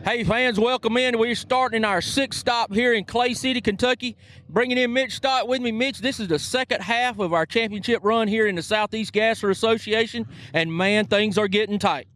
Hey fans, welcome in. We're starting our sixth stop here in Clay City, Kentucky. Bringing in Mitch Stott with me. Mitch, this is the second half of our championship run here in the Southeast Gasser Association, and man, things are getting tight.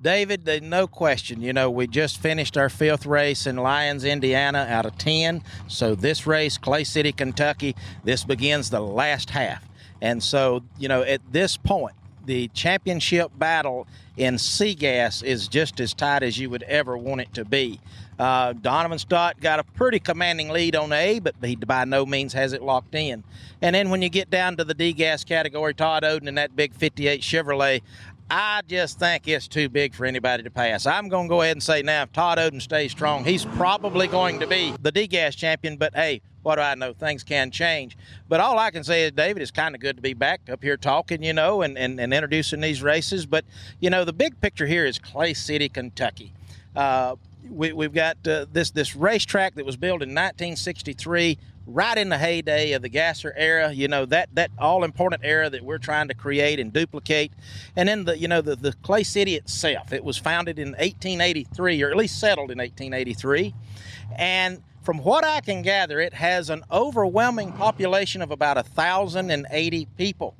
David, no question. We just finished our fifth race in Lyons, Indiana out of 10. So this race, Clay City, Kentucky, this begins the last half. And so, at this point, the championship battle in C-Gas is just as tight as you would ever want it to be. Donovan Stott got a pretty commanding lead on A, but he by no means has it locked in. And then when you get down to the D-Gas category, Todd Oden in that big 58 Chevrolet, I just think it's too big for anybody to pass. I'm going to go ahead and say now, if Todd Oden stays strong, he's probably going to be the D-Gas champion, but hey, what do I know? Things can change. But all I can say is, David, it's kind of good to be back up here talking, and introducing these races. But, the big picture here is Clay City, Kentucky. We've got this racetrack that was built in 1963, right in the heyday of the Gasser era, that all-important era that we're trying to create and duplicate. And then, the Clay City itself, it was founded in 1883, or at least settled in 1883. And from what I can gather, it has an overwhelming population of about 1,080 people.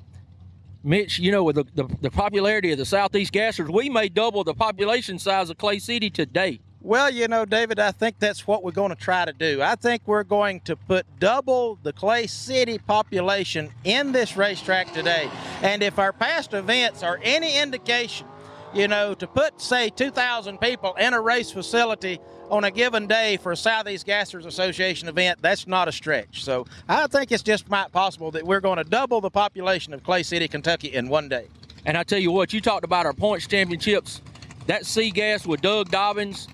Mitch, with the popularity of the Southeast Gassers, we may double the population size of Clay City today. Well, David, I think that's what we're going to try to do. I think we're going to put double the Clay City population in this racetrack today. And if our past events are any indication, to put, say, 2,000 people in a race facility on a given day for a Southeast Gassers Association event, that's not a stretch. So I think it's just possible that we're going to double the population of Clay City, Kentucky in one day. And I tell you what, you talked about our points championships. That C-Gas with Doug Dobbins,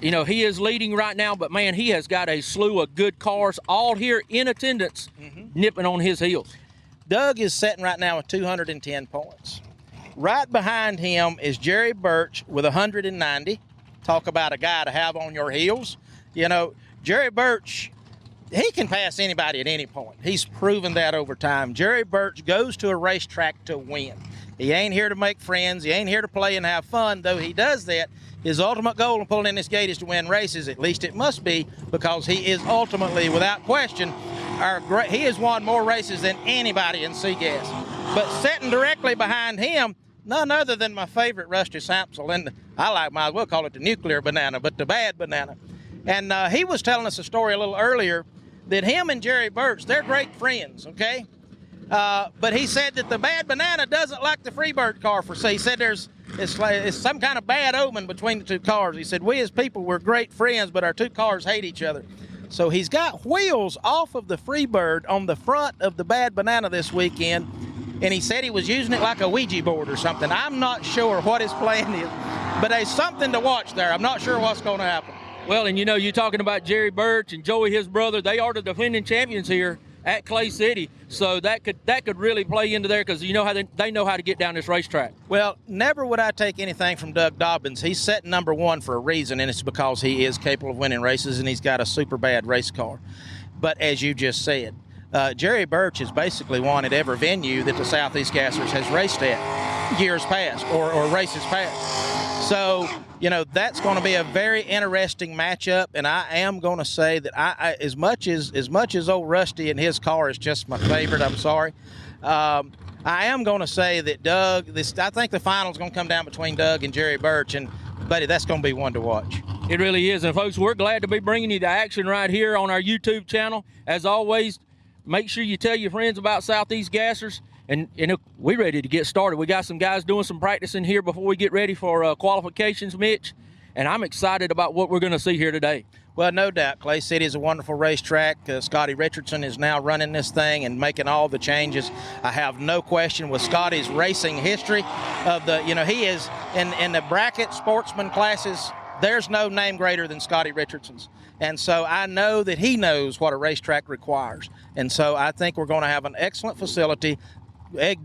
he is leading right now, but man, he has got a slew of good cars all here in attendance, nipping on his heels. Doug is sitting right now with 210 points. Right behind him is Jerry Birch with 190. Talk about a guy to have on your heels. Jerry Birch, he can pass anybody at any point. He's proven that over time. Jerry Birch goes to a racetrack to win. He ain't here to make friends. He ain't here to play and have fun, though he does that. His ultimate goal in pulling in this gate is to win races. At least it must be, because he is ultimately, without question, he has won more races than anybody in C-Gas. But sitting directly behind him, none other than my favorite Rusty Sampsell, and might as well call it the nuclear banana, but the bad banana. And he was telling us a story a little earlier that him and Jerry Birch, they're great friends, okay? But he said that the bad banana doesn't like the Freebird car for C. He said it's some kind of bad omen between the two cars. He said, we as people, we're great friends, but our two cars hate each other. So he's got wheels off of the Freebird on the front of the bad banana this weekend, and he said he was using it like a Ouija board or something. I'm not sure what his plan is, but there's something to watch there. I'm not sure what's going to happen. Well, and you're talking about Jerry Birch and Joey, his brother. They are the defending champions here at Clay City, so that could really play into there, because they know how to get down this racetrack. Well, never would I take anything from Doug Dobbins. He's set number one for a reason, and it's because he is capable of winning races, and he's got a super bad race car. But as you just said, Jerry Birch has basically won at every venue that the Southeast Gassers has raced at years past, or races past. So, that's going to be a very interesting matchup, and I am going to say that I as much as old Rusty and his car is just my favorite, I'm sorry, I am going to say that I think the final is going to come down between Doug and Jerry Birch, and buddy, that's going to be one to watch. It really is, and folks, we're glad to be bringing you the action right here on our YouTube channel. As always, make sure you tell your friends about Southeast Gassers. And we're ready to get started. We got some guys doing some practicing here before we get ready for qualifications, Mitch. And I'm excited about what we're going to see here today. Well, no doubt. Clay City is a wonderful racetrack. Scotty Richardson is now running this thing and making all the changes. I have no question with Scotty's racing history of he is in the bracket sportsman classes. There's no name greater than Scotty Richardson's. And so I know that he knows what a racetrack requires. And so I think we're going to have an excellent facility,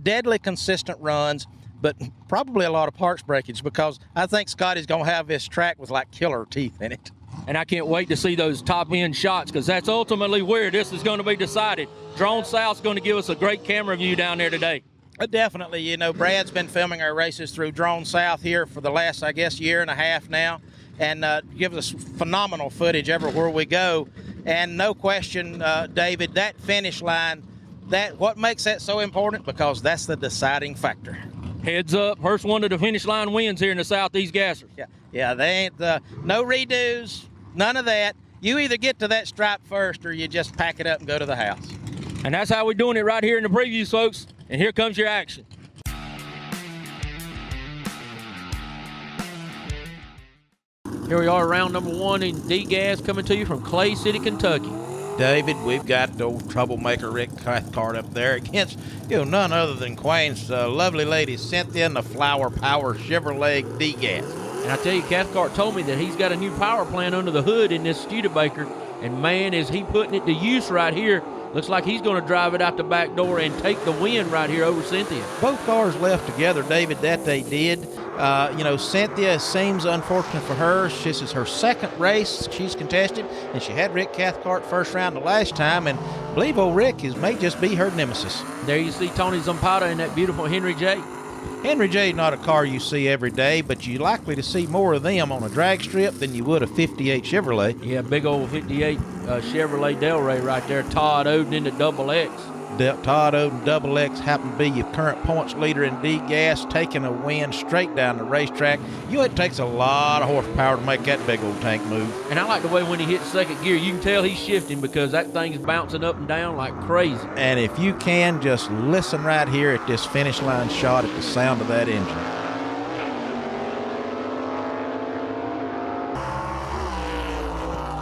deadly consistent runs, but probably a lot of parts breakage, because I think Scotty's going to have this track with like killer teeth in it. And I can't wait to see those top-end shots, because that's ultimately where this is going to be decided. Drone South's going to give us a great camera view down there today. Definitely. Brad's been filming our races through Drone South here for the last, I guess, year and a half now. and gives us phenomenal footage everywhere we go. And no question, David, that finish line, what makes that so important? Because that's the deciding factor. Heads up, first one to the finish line wins here in the Southeast Gassers. Yeah, they ain't no redos, none of that. You either get to that stripe first or you just pack it up and go to the house. And that's how we're doing it right here in the previews, folks. And here comes your action. Here we are, round number 1 in D-Gas, coming to you from Clay City, Kentucky. David, we've got the old troublemaker Rick Cathcart up there against, none other than Quain's lovely lady Cynthia and the Flower Power Chevrolet D-Gas. And I tell you, Cathcart told me that he's got a new power plant under the hood in this Studebaker, and man, is he putting it to use right here. Looks like he's going to drive it out the back door and take the win right here over Cynthia. Both cars left together, David, that they did. Cynthia, seems unfortunate for her. This is her second race she's contested, and she had Rick Cathcart first round the last time, and I believe old Rick may just be her nemesis. There you see Tony Zampata in that beautiful Henry J. Henry J, not a car you see every day, but you're likely to see more of them on a drag strip than you would a 58 Chevrolet. Yeah, big old 58 Chevrolet Delray right there. Todd Oden in the Double X. Todd Oden Double X happened to be your current points leader in D-Gas, taking a win straight down the racetrack. It takes a lot of horsepower to make that big old tank move. And I like the way when he hits second gear, you can tell he's shifting because that thing's bouncing up and down like crazy. And if you can, just listen right here at this finish line shot at the sound of that engine.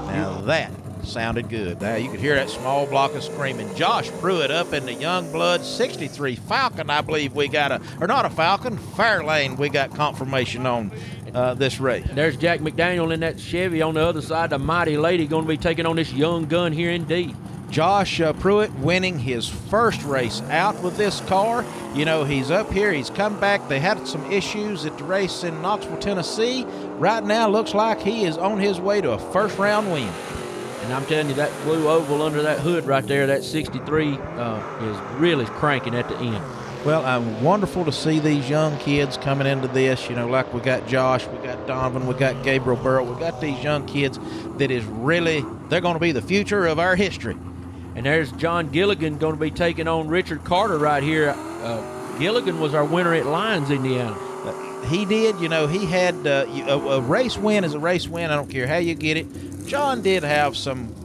Now that sounded good. Now you could hear that small block of screaming. Josh Pruitt up in the Youngblood 63 Falcon, I believe we got not a Falcon, Fairlane we got confirmation on this race. There's Jack McDaniel in that Chevy on the other side. The Mighty Lady going to be taking on this young gun here in D. Josh Pruitt winning his first race out with this car. He's up here. He's come back. They had some issues at the race in Knoxville, Tennessee. Right now, looks like he is on his way to a first-round win. And I'm telling you, that blue oval under that hood right there, that 63, is really cranking at the end. Well, wonderful to see these young kids coming into this. Like we got Josh, we got Donovan, we got Gabriel Burrow. We got these young kids that is really, they're going to be the future of our history. And there's John Gilligan going to be taking on Richard Carter right here. Gilligan was our winner at Lyons, Indiana. He did. He had a race win is a race win. I don't care how you get it. John did have some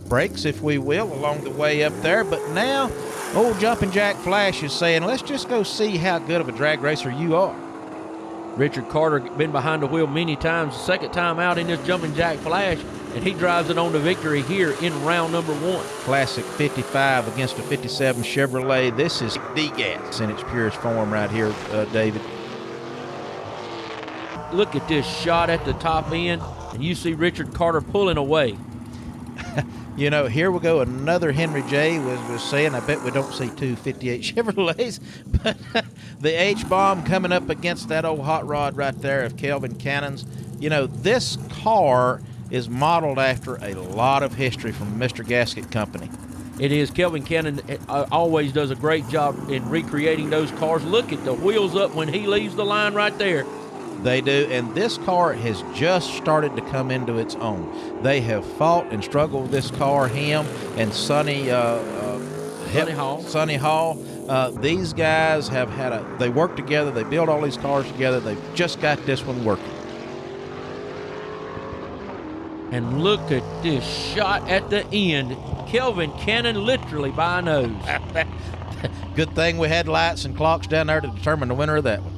breaks, if we will, along the way up there. But now, old Jumpin' Jack Flash is saying, let's just go see how good of a drag racer you are. Richard Carter been behind the wheel many times. Second time out in this Jumpin' Jack Flash, and he drives it on to victory here in round number 1. Classic 55 against a 57 Chevrolet. This is D-Gas in its purest form right here, David. Look at this shot at the top end, and you see Richard Carter pulling away. Here we go, another Henry J. was saying, I bet we don't see two 58 Chevrolets, but the H-Bomb coming up against that old hot rod right there of Kelvin Cannon's. This car is modeled after a lot of history from Mr. Gasket Company. It is. Kelvin Cannon always does a great job in recreating those cars. Look at the wheels up when he leaves the line right there. They do, and this car has just started to come into its own. They have fought and struggled with this car, him and Sonny Hall. These guys have they work together, they build all these cars together, they've just got this one working. And look at this shot at the end. Kelvin Cannon literally by a nose. Good thing we had lights and clocks down there to determine the winner of that one.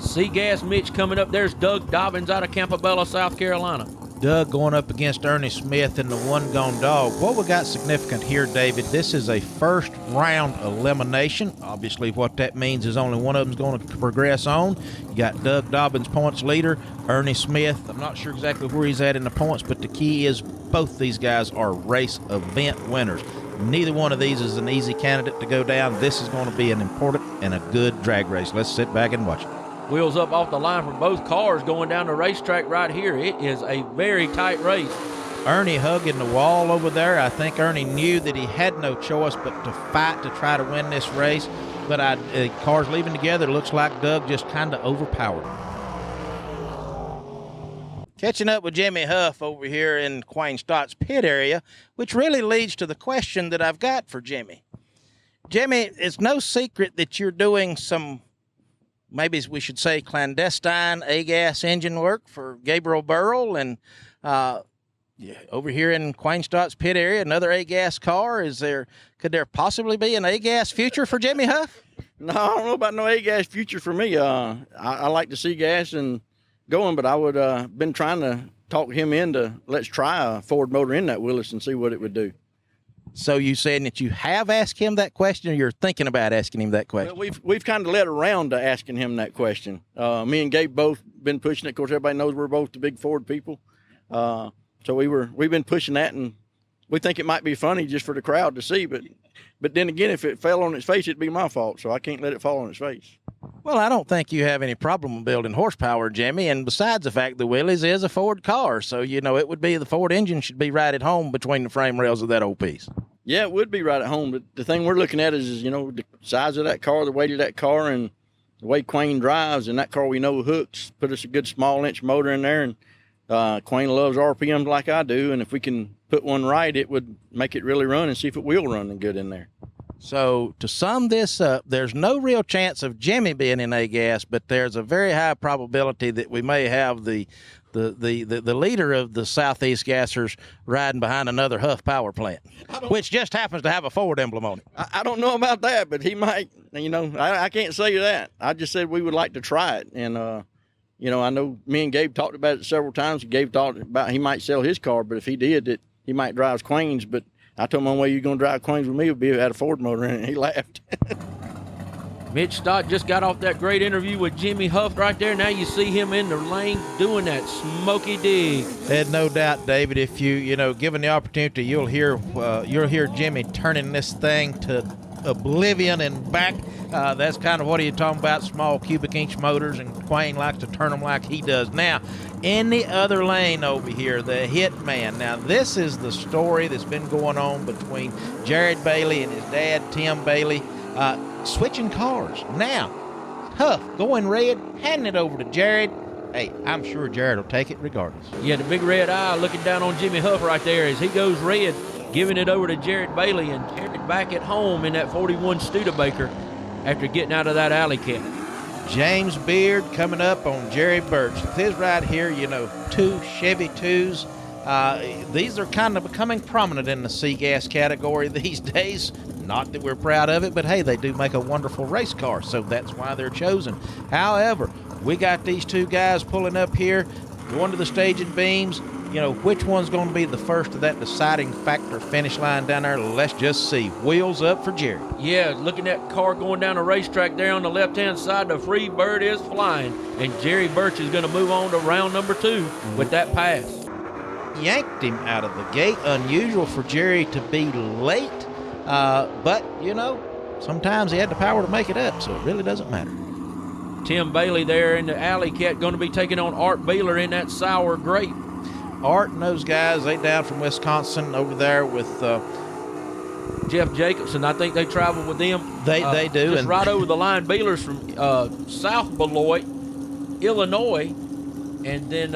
C-Gas Mitch coming up. There's Doug Dobbins out of Campobello, South Carolina. Doug going up against Ernie Smith in the One Gone Dog. What we got significant here, David, this is a first round elimination. Obviously what that means is only one of them's going to progress on. You got Doug Dobbins, points leader, Ernie Smith. I'm not sure exactly where he's at in the points, but the key is both these guys are race event winners. Neither one of these is an easy candidate to go down. This is going to be an important and a good drag race. Let's sit back and watch it. Wheels up off the line for both cars going down the racetrack right here. It is a very tight race. Ernie hugging the wall over there. I think Ernie knew that he had no choice but to fight to try to win this race. But cars leaving together, looks like Doug just kind of overpowered him. Catching up with Jimmy Huff over here in Quayne Stott's pit area, which really leads to the question that I've got for Jimmy. Jimmy, it's no secret that you're doing some, maybe we should say, clandestine A-gas engine work for Gabriel Burrell, and over here in Quayne Stott's pit area, another A-gas car. Could there possibly be an A-gas future for Jimmy Huff? No, I don't know about no A-gas future for me. I like to see gas and going, but I would been trying to talk him into let's try a Ford motor in that Willys and see what it would do. So you saying that you have asked him that question, or you're thinking about asking him that question? Well, we've kind of led around to asking him that question. Me and Gabe both been pushing it. Of course, everybody knows we're both the big Ford people. So we've been pushing that, and we think it might be funny just for the crowd to see. But then again, if it fell on its face, it'd be my fault. So I can't let it fall on its face. Well, I don't think you have any problem building horsepower, Jimmy. And besides the fact the Willys is a Ford car, so it would be the Ford engine should be right at home between the frame rails of that old piece. Yeah, it would be right at home. But the thing we're looking at is the size of that car, the weight of that car, and the way Quayne drives. And that car we know hooks. Put us a good small inch motor in there, and Quayne loves RPMs like I do. And if we can put one right, it would make it really run and see if it will run good in there. So to sum this up, there's no real chance of Jimmy being in A-gas, but there's a very high probability that we may have the leader of the Southeast Gassers riding behind another Huff power plant, which just happens to have a Ford emblem on it. I don't know about that, but he might. I can't say that. I just said we would like to try it, and I know me and Gabe talked about it several times. Gabe talked about he might sell his car, but if he did, he might drive Quayne's. But I told him the only way you're going to drive Quayne's with me would be if it had a Ford motor in it, and he laughed. Mitch Stott just got off that great interview with Jimmy Huff right there. Now you see him in the lane doing that smoky dig. Had no doubt, David, if you given the opportunity, you'll hear Jimmy turning this thing to oblivion and back. That's kind of what he's talking about, small cubic inch motors, and Quayne likes to turn them like he does. Now, in the other lane over here, the hit man. Now, this is the story that's been going on between Jared Bailey and his dad, Tim Bailey, switching cars. Now, Huff going red, handing it over to Jared. Hey, I'm sure Jared will take it regardless. Yeah, the big red eye looking down on Jimmy Huff right there as he goes red, giving it over to Jared Bailey, and Jared back at home in that 41 Studebaker after getting out of that alley cat. James Beard coming up on Jerry Birch. This right here, two Chevy 2s. These are kind of becoming prominent in the C-Gas category these days. Not that we're proud of it, but hey, they do make a wonderful race car, so that's why they're chosen. However, we got these two guys pulling up here, going to the staging beams. Which one's going to be the first of that deciding factor finish line down there? Let's just see. Wheels up for Jerry. Yeah, looking at that car going down the racetrack there on the left-hand side. The free bird is flying, and Jerry Birch is going to move on to round number 2 with that pass. Yanked him out of the gate. Unusual for Jerry to be late, but, sometimes he had the power to make it up, so it really doesn't matter. Tim Bailey there in the alley cat going to be taking on Art Beeler in that sour grape. Art and those guys, they down from Wisconsin over there with Jeff Jacobson. I think they travel with them. They do. Just right over the line. Beeler's from South Beloit, Illinois. And then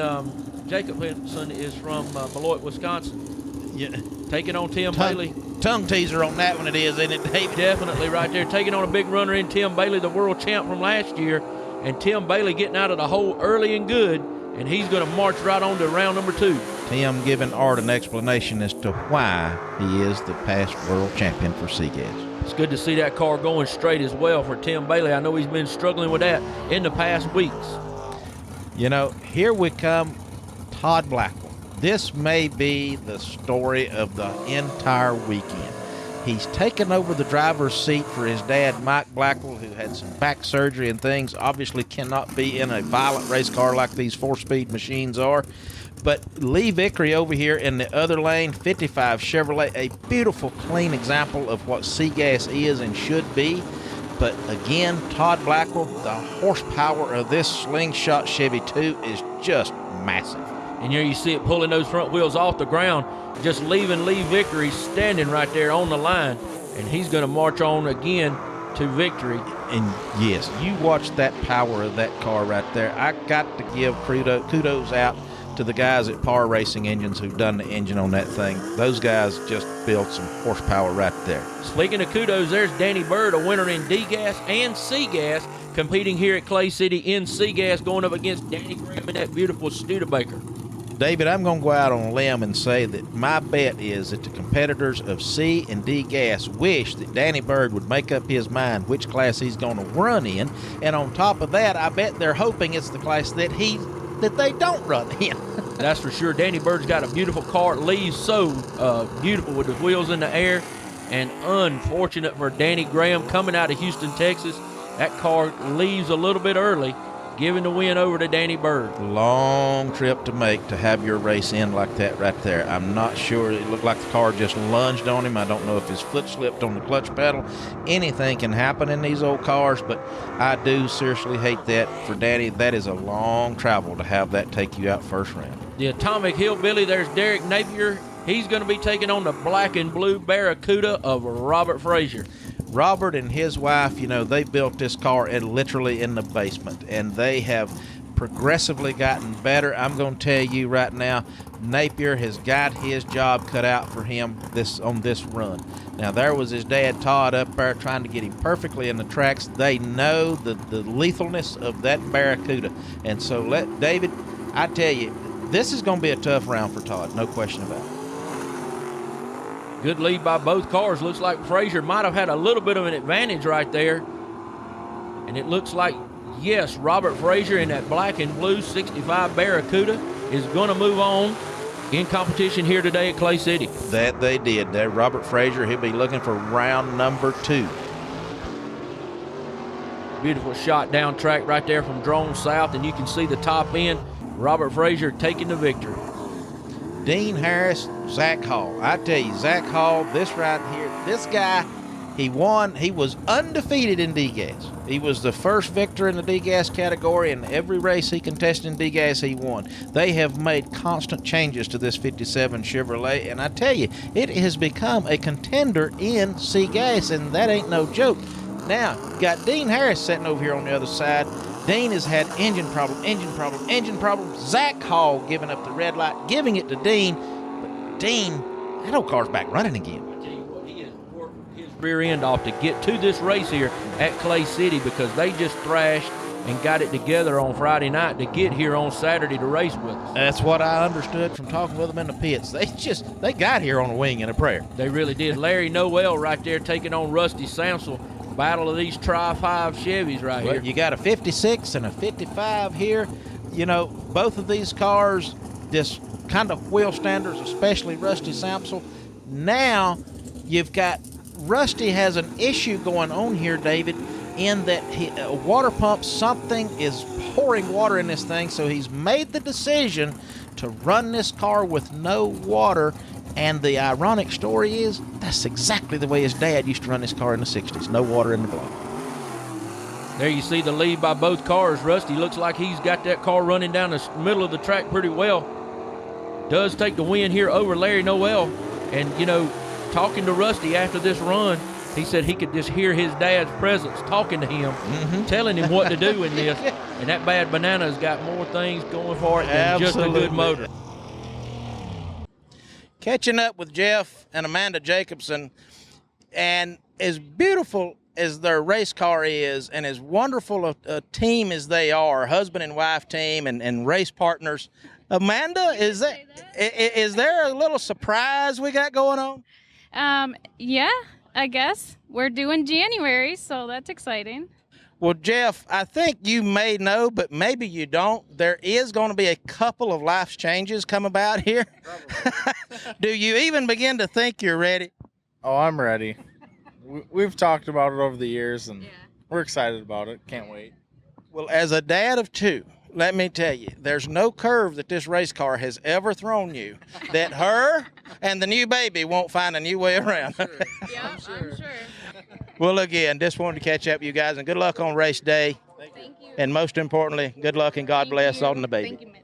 Jacobson is from Beloit, Wisconsin. Yeah. Taking on Tim Bailey. Tongue teaser on that one it is, isn't it, David? Definitely right there. Taking on a big runner in Tim Bailey, the world champ from last year. And Tim Bailey getting out of the hole early and good. And he's going to march right on to round number 2. Tim giving Art an explanation as to why he is the past world champion for C-Gas. It's good to see that car going straight as well for Tim Bailey. I know he's been struggling with that in the past weeks. Here we come, Todd Blackwell. This may be the story of the entire weekend. He's taken over the driver's seat for his dad, Mike Blackwell, who had some back surgery and things. Obviously cannot be in a violent race car like these 4-speed machines are. But Lee Vickery over here in the other lane, 55 Chevrolet, a beautiful, clean example of what C-Gas is and should be. But again, Todd Blackwell, the horsepower of this slingshot Chevy 2 is just massive. And you see it pulling those front wheels off the ground, just leaving Lee Vickery standing right there on the line. And he's going to march on again to victory. And yes, you watch that power of that car right there. I got to give kudos out to the guys at Par Racing Engines who've done the engine on that thing. Those guys just built some horsepower right there. Speaking of kudos, there's Danny Bird, a winner in D-Gas and C-Gas, competing here at Clay City in C-Gas, going up against Danny Graham in that beautiful Studebaker. David, I'm going to go out on a limb and say that my bet is that the competitors of C and D gas wish that Danny Bird would make up his mind which class he's going to run in. And on top of that, I bet they're hoping it's the class that they don't run in. That's for sure. Danny Bird's got a beautiful car. It leaves so beautiful with the wheels in the air. And unfortunate for Danny Graham coming out of Houston, Texas. That car leaves a little bit early, giving the win over to Danny Bird. Long trip to make to have your race end like that right there. I'm not sure. It looked like the car just lunged on him. I don't know if his foot slipped on the clutch pedal. Anything can happen in these old cars, but I do seriously hate that for Danny. That is a long travel to have that take you out first round. The Atomic Hillbilly, there's Derek Napier. He's going to be taking on the black and blue Barracuda of Robert Frazier. Robert and his wife, they built this car literally in the basement, and they have progressively gotten better. I'm going to tell you right now, Napier has got his job cut out for him on this run. Now, there was his dad, Todd, up there trying to get him perfectly in the tracks. They know the lethalness of that Barracuda. And so, David, I tell you, this is going to be a tough round for Todd, no question about it. Good lead by both cars. Looks like Frazier might have had a little bit of an advantage right there. And it looks like, yes, Robert Frazier in that black and blue 65 Barracuda is going to move on in competition here today at Clay City. That they did. That Robert Frazier, he'll be looking for round number 2. Beautiful shot down track right there from Drone South, and you can see the top end. Robert Frazier taking the victory. Dean Harris, Zach Hall. I tell you, Zach Hall, this right here, this guy, he won. He was undefeated in D-Gas. He was the first victor in the D-Gas category, and every race he contested in D-Gas, he won. They have made constant changes to this 57 Chevrolet, and I tell you, it has become a contender in C-Gas, and that ain't no joke. Now, got Dean Harris sitting over here on the other side. Dean has had engine problem. Zach Hall giving up the red light, giving it to Dean. But Dean, that old car's back running again. I tell you what, he has worked his rear end off to get to this race here at Clay City because they just thrashed and got it together on Friday night to get here on Saturday to race with us. That's what I understood from talking with them in the pits. They got here on a wing and a prayer. They really did. Larry Noel right there taking on Rusty Samsel. Battle of these Tri-5 Chevys right here. You got a 56 and a 55 here. Both of these cars, just kind of wheel standards, especially Rusty Samsel. Now, you've got Rusty has an issue going on here, David, in that a water pump, something is pouring water in this thing, so he's made the decision to run this car with no water. And the ironic story is, that's exactly the way his dad used to run his car in the 60s. No water in the block. There you see the lead by both cars. Rusty looks like he's got that car running down the middle of the track pretty well. Does take the win here over Larry Noel. And, talking to Rusty after this run, he said he could just hear his dad's presence talking to him, telling him what to do in this. And that bad banana's got more things going for it than just a good motor. Catching up with Jeff and Amanda Jacobson, and as beautiful as their race car is and as wonderful a team as they are, husband and wife team and race partners, Amanda, is there a little surprise we got going on? Yeah, I guess. We're doing January, so that's exciting. Well, Jeff, I think you may know, but maybe you don't. There is going to be a couple of life changes come about here. Do you even begin to think you're ready? Oh, I'm ready. We've talked about it over the years, and we're excited about it. Can't wait. Well, as a dad of 2, let me tell you, there's no curve that this race car has ever thrown you that her and the new baby won't find a new way around. Yeah, I'm sure. Well, again, just wanted to catch up with you guys, and good luck on race day. Thank you. And most importantly, good luck and God bless on the baby. Thank you, Mitch.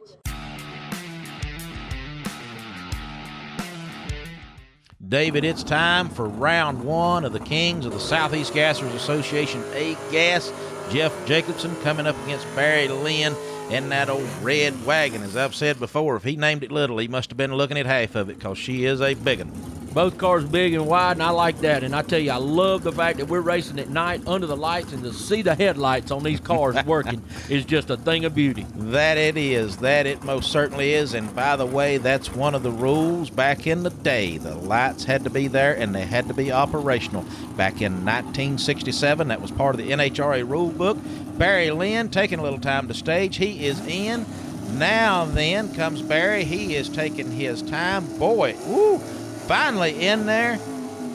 David, it's time for round one of the Kings of the Southeast Gassers Association A-Gas. Jeff Jacobson coming up against Barry Lynn in that old red wagon. As I've said before, if he named it little, he must have been looking at half of it, because she is a big one. Both cars big and wide, and I like that. And I tell you, I love the fact that we're racing at night under the lights, and to see the headlights on these cars working is just a thing of beauty. That it is. That it most certainly is. And by the way, that's one of the rules back in the day. The lights had to be there, and they had to be operational. Back in 1967, that was part of the NHRA rule book. Barry Lynn taking a little time to stage. He is in. Now then comes Barry. He is taking his time. Boy, woo, finally in there.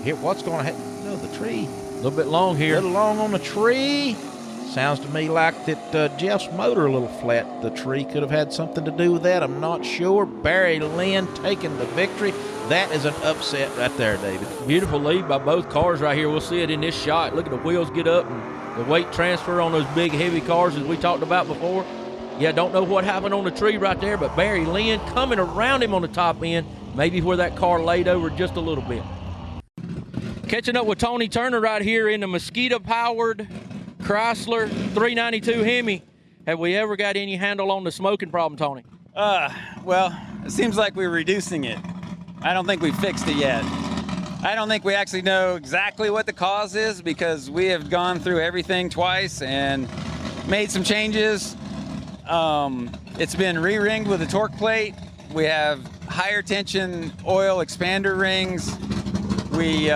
Here, what's going to happen? No, the tree. A little bit long A here. little long on the tree. Sounds to me like that Jeff's motor a little flat. The tree could have had something to do with that. I'm not sure. Barry Lynn taking the victory. That is an upset right there, David. Beautiful lead by both cars right here. We'll see it in this shot. Look at the wheels get up and the weight transfer on those big, heavy cars as we talked about before. Yeah, don't know what happened on the tree right there, but Barry Lynn coming around him on the top end, maybe where that car laid over just a little bit. Catching up with Tony Turner right here in the Mosquito-powered Chrysler 392 Hemi. Have we ever got any handle on the smoking problem, Tony? Well, it seems like we're reducing it. I don't think we fixed it yet. I don't think we actually know exactly what the cause is, because we have gone through everything twice and made some changes. It's been re-ringed with a torque plate. We have higher tension oil expander rings. We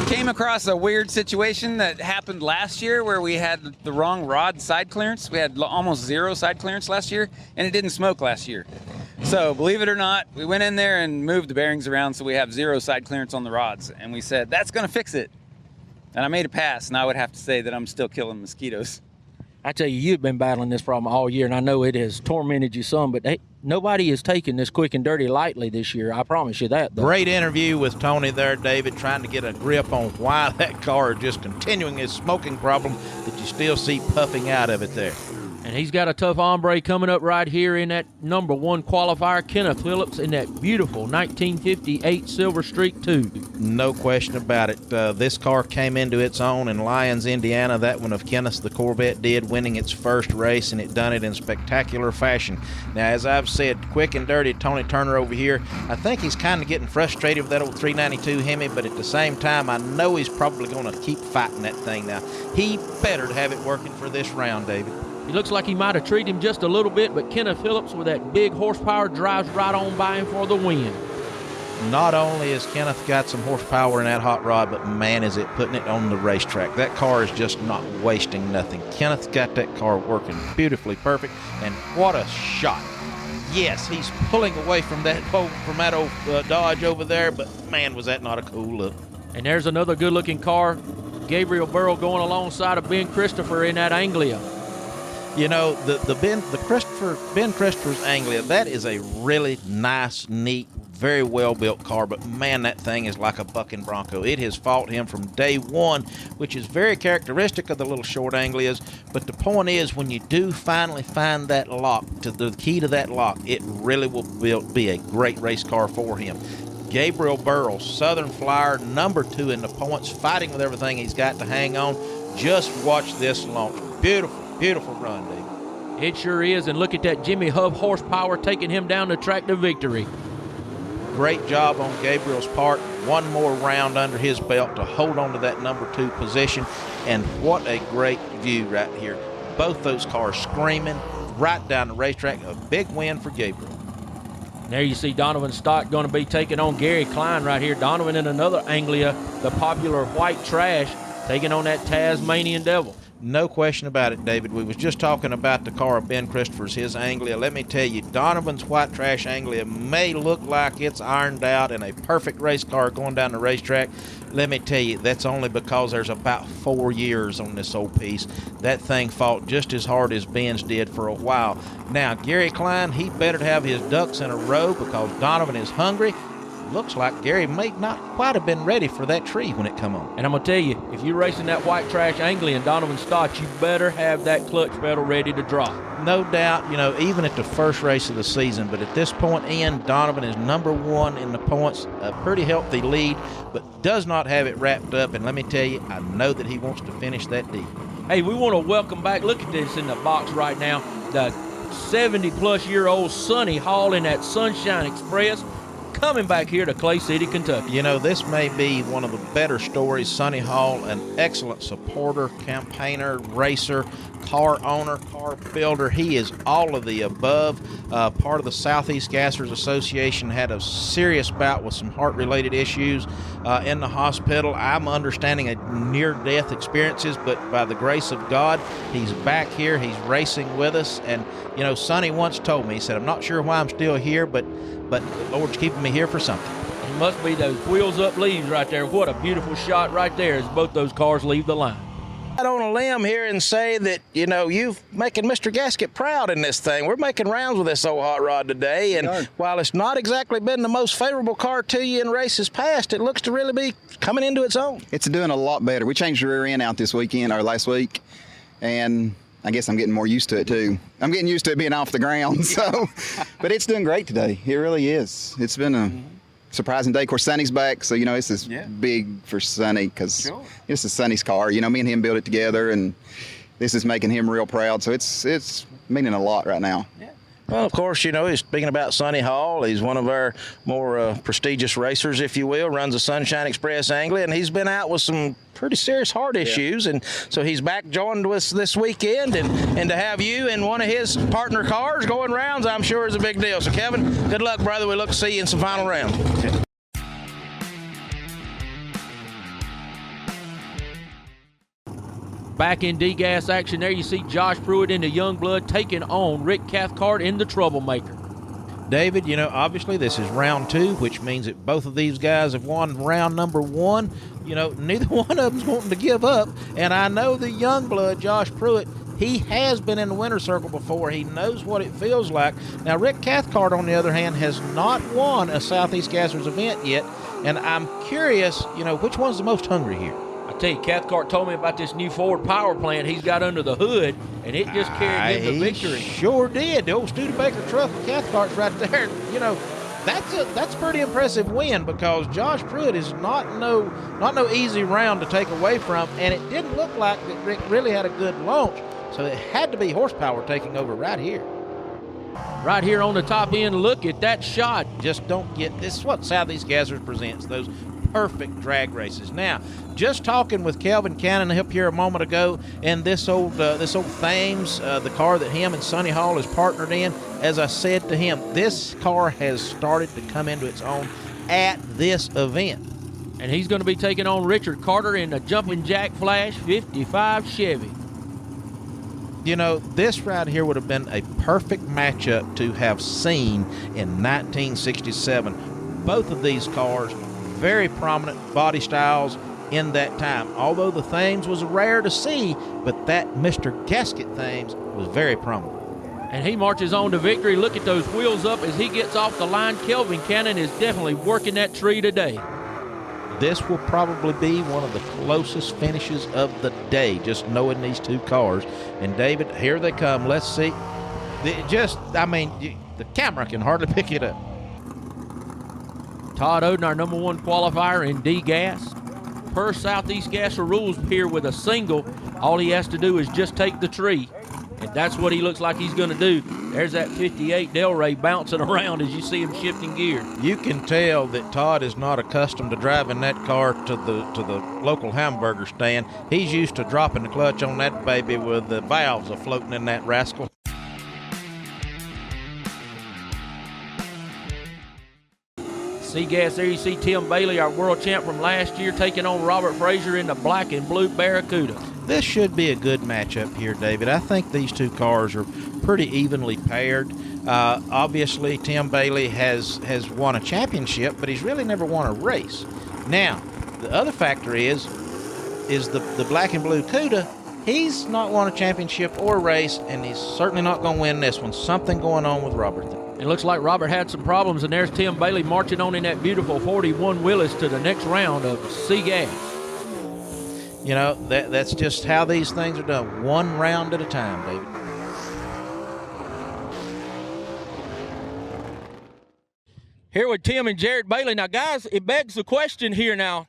came across a weird situation that happened last year where we had the wrong rod side clearance. We had almost zero side clearance last year, and it didn't smoke last year. So believe it or not, we went in there and moved the bearings around so we have zero side clearance on the rods. And we said, that's going to fix it. And I made a pass, and I would have to say that I'm still killing mosquitoes. I tell you, you've been battling this problem all year, and I know it has tormented you some, but hey, nobody is taking this quick and dirty lightly this year. I promise you that, though. Great interview with Tony there, David, trying to get a grip on why that car is just continuing its smoking problem that you still see puffing out of it there. And he's got a tough hombre coming up right here in that number one qualifier, Kenneth Phillips, in that beautiful 1958 Silver Streak 2. No question about it. This car came into its own in Lyons, Indiana. That one of Kenneth's, the Corvette, did, winning its first race, and it done it in spectacular fashion. Now, as I've said, quick and dirty, Tony Turner over here, I think he's kind of getting frustrated with that old 392 Hemi, but at the same time, I know he's probably going to keep fighting that thing now. He better have it working for this round, David. He looks like he might have treated him just a little bit, but Kenneth Phillips with that big horsepower drives right on by him for the win. Not only has Kenneth got some horsepower in that hot rod, but man, is it putting it on the racetrack. That car is just not wasting nothing. Kenneth's got that car working beautifully perfect, and what a shot. Yes, he's pulling away from that old Dodge over there, but man, was that not a cool look. And there's another good-looking car, Gabriel Burrow going alongside of Ben Christopher in that Anglia. You know, the Ben Christopher's Anglia, that is a really nice, neat, very well-built car, but man, that thing is like a bucking bronco. It has fought him from day one, which is very characteristic of the little short Anglias, but the point is, when you do finally find that lock, to the key to that lock, it really will be a great race car for him. Gabriel Burrow, Southern Flyer, number 2 in the points, fighting with everything he's got to hang on. Just watch this launch. Beautiful. Beautiful run, David. It sure is, and look at that Jimmy Hub horsepower taking him down the track to victory. Great job on Gabriel's part. One more round under his belt to hold on to that number 2 position, and what a great view right here. Both those cars screaming right down the racetrack. A big win for Gabriel. There you see Donovan Stott going to be taking on Gary Klein right here. Donovan in another Anglia, the popular white trash, taking on that Tasmanian Devil. No question about it, David. We was just talking about the car of Ben Christopher's, his Anglia. Let me tell you, Donovan's white trash Anglia may look like it's ironed out and a perfect race car going down the racetrack. Let me tell you, that's only because there's about 4 years on this old piece. That thing fought just as hard as Ben's did for a while. Now, Gary Klein, he better have his ducks in a row because Donovan is hungry. looks like Gary may not quite have been ready for that tree when it come on. And I'm going to tell you, if you're racing that white trash Angley and Donovan Stott, you better have that clutch pedal ready to drop. No doubt, even at the first race of the season, but at this point in, Donovan is number one in the points, a pretty healthy lead, but does not have it wrapped up. And let me tell you, I know that he wants to finish that deal. Hey, we want to welcome back, look at this in the box right now, the 70-plus-year-old Sonny Hall in that Sunshine Express coming back here to Clay City, Kentucky. This may be one of the better stories. Sonny Hall, an excellent supporter, campaigner, racer, car owner, car builder. He is all of the above. Part of the Southeast Gassers Association, had a serious bout with some heart-related issues in the hospital. I'm understanding a near-death experiences, but by the grace of God, he's back here. He's racing with us. And, Sonny once told me, he said, I'm not sure why I'm still here, but the Lord's keeping me here for something. It must be those wheels up leaves right there. What a beautiful shot right there as both those cars leave the line. Out on a limb here and say that, you're making Mr. Gasket proud in this thing. We're making rounds with this old hot rod today, and while it's not exactly been the most favorable car to you in races past, it looks to really be coming into its own. It's doing a lot better. We changed the rear end out this weekend, or last week, and I guess I'm getting more used to it too. I'm getting used to it being off the ground, so, but it's doing great today. It really is. It's been a surprising day. Of course, Sonny's back, so this is big for Sonny because this is Sonny's car. Me and him built it together, and this is making him real proud. So it's meaning a lot right now. Yeah. Well, of course, speaking about Sonny Hall, he's one of our more prestigious racers, if you will, runs the Sunshine Express Angley, and he's been out with some pretty serious heart issues, and so he's back joined us this weekend, and to have you in one of his partner cars going rounds, I'm sure is a big deal. So, Kevin, good luck, brother. We look to see you in some final rounds. Back in D-Gas action there, you see Josh Pruitt in the Youngblood taking on Rick Cathcart in the Troublemaker. David, obviously this is round two, which means that both of these guys have won round number one. Neither one of them's wanting to give up, and I know the Youngblood, Josh Pruitt, he has been in the winner's circle before. He knows what it feels like. Now, Rick Cathcart, on the other hand, has not won a Southeast Gassers event yet, and I'm curious, which one's the most hungry here? I tell you, Cathcart told me about this new Ford power plant he's got under the hood, and it just carried him to victory. Sure did. The old Studebaker truck of Cathcart's right there. That's a pretty impressive win, because Josh Pruitt is not no easy round to take away from, and it didn't look like that Rick really had a good launch, so it had to be horsepower taking over right here. Right here on the top end, look at that shot. Just don't get this. Is what Southeast Gassers presents, those perfect drag races. Now, just talking with Kelvin Cannon up here a moment ago, and this old Thames, the car that him and Sonny Hall is partnered in, as I said to him, this car has started to come into its own at this event. And he's going to be taking on Richard Carter in the Jumping Jack Flash 55 Chevy. This right here would have been a perfect matchup to have seen in 1967. Both of these cars, very prominent body styles in that time. Although the Thames was rare to see, but that Mr. Gasket Thames was very prominent. And he marches on to victory. Look at those wheels up as he gets off the line. Kelvin Cannon is definitely working that tree today. This will probably be one of the closest finishes of the day, just knowing these two cars. And David, here they come. Let's see. The camera can hardly pick it up. Todd Oden, our number one qualifier in D-Gas. Per Southeast Gasser rules here with a single, all he has to do is just take the tree. And that's what he looks like he's going to do. There's that 58 Delray bouncing around as you see him shifting gear. You can tell that Todd is not accustomed to driving that car to the local hamburger stand. He's used to dropping the clutch on that baby with the valves floating in that rascal. C-Gas, there you see Tim Bailey, our world champ from last year, taking on Robert Frazier in the black and blue Barracuda. This should be a good matchup here, David. I think these two cars are pretty evenly paired. Obviously, Tim Bailey has won a championship, but he's really never won a race. Now, the other factor is the black and blue Cuda. He's not won a championship or a race, and he's certainly not going to win this one. Something going on with Robert. And looks like Robert had some problems, and there's Tim Bailey marching on in that beautiful 41 Willis to the next round of Seagas. You know, that's just how these things are done, one round at a time, David. Here with Tim and Jared Bailey. Now, guys, it begs the question here now.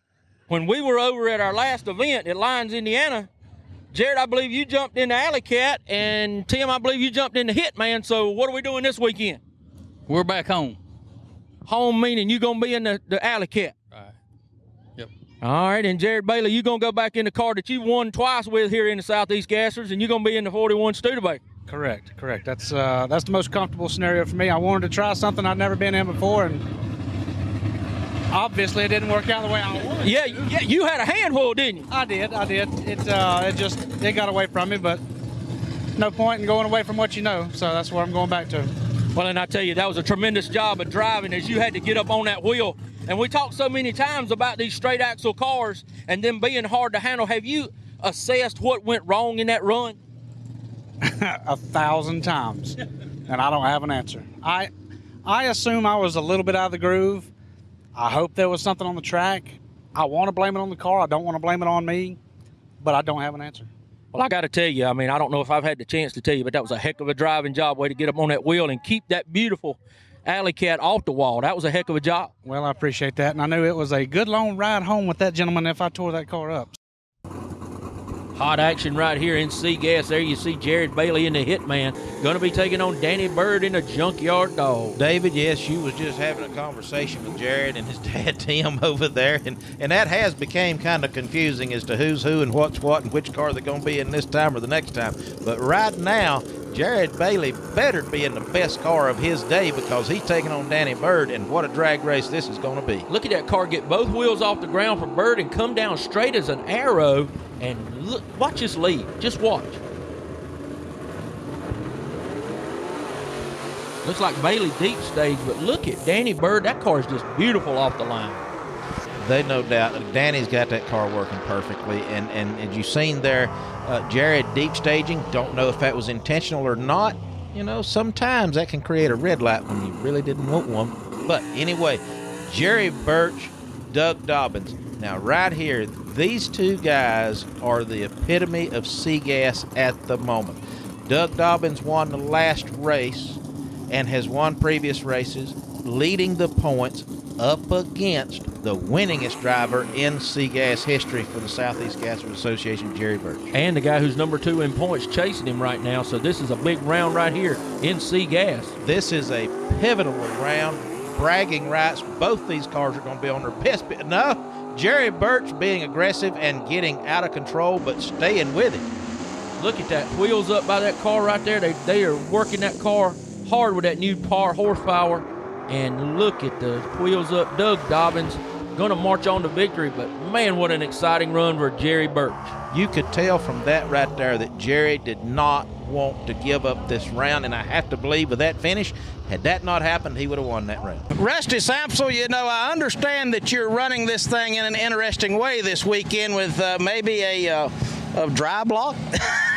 When we were over at our last event at Lyons, Indiana, Jared, I believe you jumped in the Alley Cat, and Tim, I believe you jumped in the Hitman. So what are we doing this weekend? We're back home. Home meaning you going to be in the Alley Cat. Right. Yep. All right, and Jared Bailey, you going to go back in the car that you won twice with here in the Southeast Gassers, and you're going to be in the 41 Studebaker. Correct. That's the most comfortable scenario for me. I wanted to try something I'd never been in before, and obviously it didn't work out the way I wanted. Yeah, you had a handful, didn't you? I did. It got away from me, but no point in going away from what you know, so that's where I'm going back to. Well, and I tell you, that was a tremendous job of driving as you had to get up on that wheel. And we talked so many times about these straight axle cars and them being hard to handle. Have you assessed what went wrong in that run? 1,000 times, and I don't have an answer. I assume I was a little bit out of the groove. I hope there was something on the track. I want to blame it on the car. I don't want to blame it on me, but I don't have an answer. Well, I got to tell you, I mean, I don't know if I've had the chance to tell you, but that was a heck of a driving job, way to get up on that wheel and keep that beautiful Alley Cat off the wall. That was a heck of a job. Well, I appreciate that, and I knew it was a good long ride home with that gentleman if I tore that car up. Hot action right here in Seagas. There you see Jared Bailey in the Hitman. Going to be taking on Danny Bird in the Junkyard Dog. David, yes, you was just having a conversation with Jared and his dad Tim over there, and that has became kind of confusing as to who's who and what's what and which car they're going to be in this time or the next time. But right now, Jared Bailey better be in the best car of his day because he's taking on Danny Bird, and what a drag race this is going to be. Look at that car get both wheels off the ground for Bird and come down straight as an arrow. And look, watch this lead. Just watch. Looks like Bailey deep stage, but look at Danny Bird. That car is just beautiful off the line. They no doubt. Danny's got that car working perfectly. And as you've seen there, Jared deep staging. Don't know if that was intentional or not. You know, sometimes that can create a red light when you really didn't want one. But anyway, Jerry Birch, Doug Dobbins. Now, right here, these two guys are the epitome of Seagas at the moment. Doug Dobbins won the last race and has won previous races, leading the points up against the winningest driver in Seagas history for the Southeast Gassers Association, Jerry Birch. And the guy who's number 2 in points chasing him right now. So this is a big round right here in Seagas. This is a pivotal round. Bragging rights. Both these cars are going to be on their best. No. Jerry Birch being aggressive and getting out of control, but staying with it. Look at that. Wheels up by that car right there. They are working that car hard with that new power horsepower. And look at the wheels up. Doug Dobbins going to march on to victory, but man, what an exciting run for Jerry Birch. You could tell from that right there that Jerry did not want to give up this round, and I have to believe with that finish, had that not happened, he would have won that round. Rusty Samsel, you know, I understand that you're running this thing in an interesting way this weekend with maybe a dry block.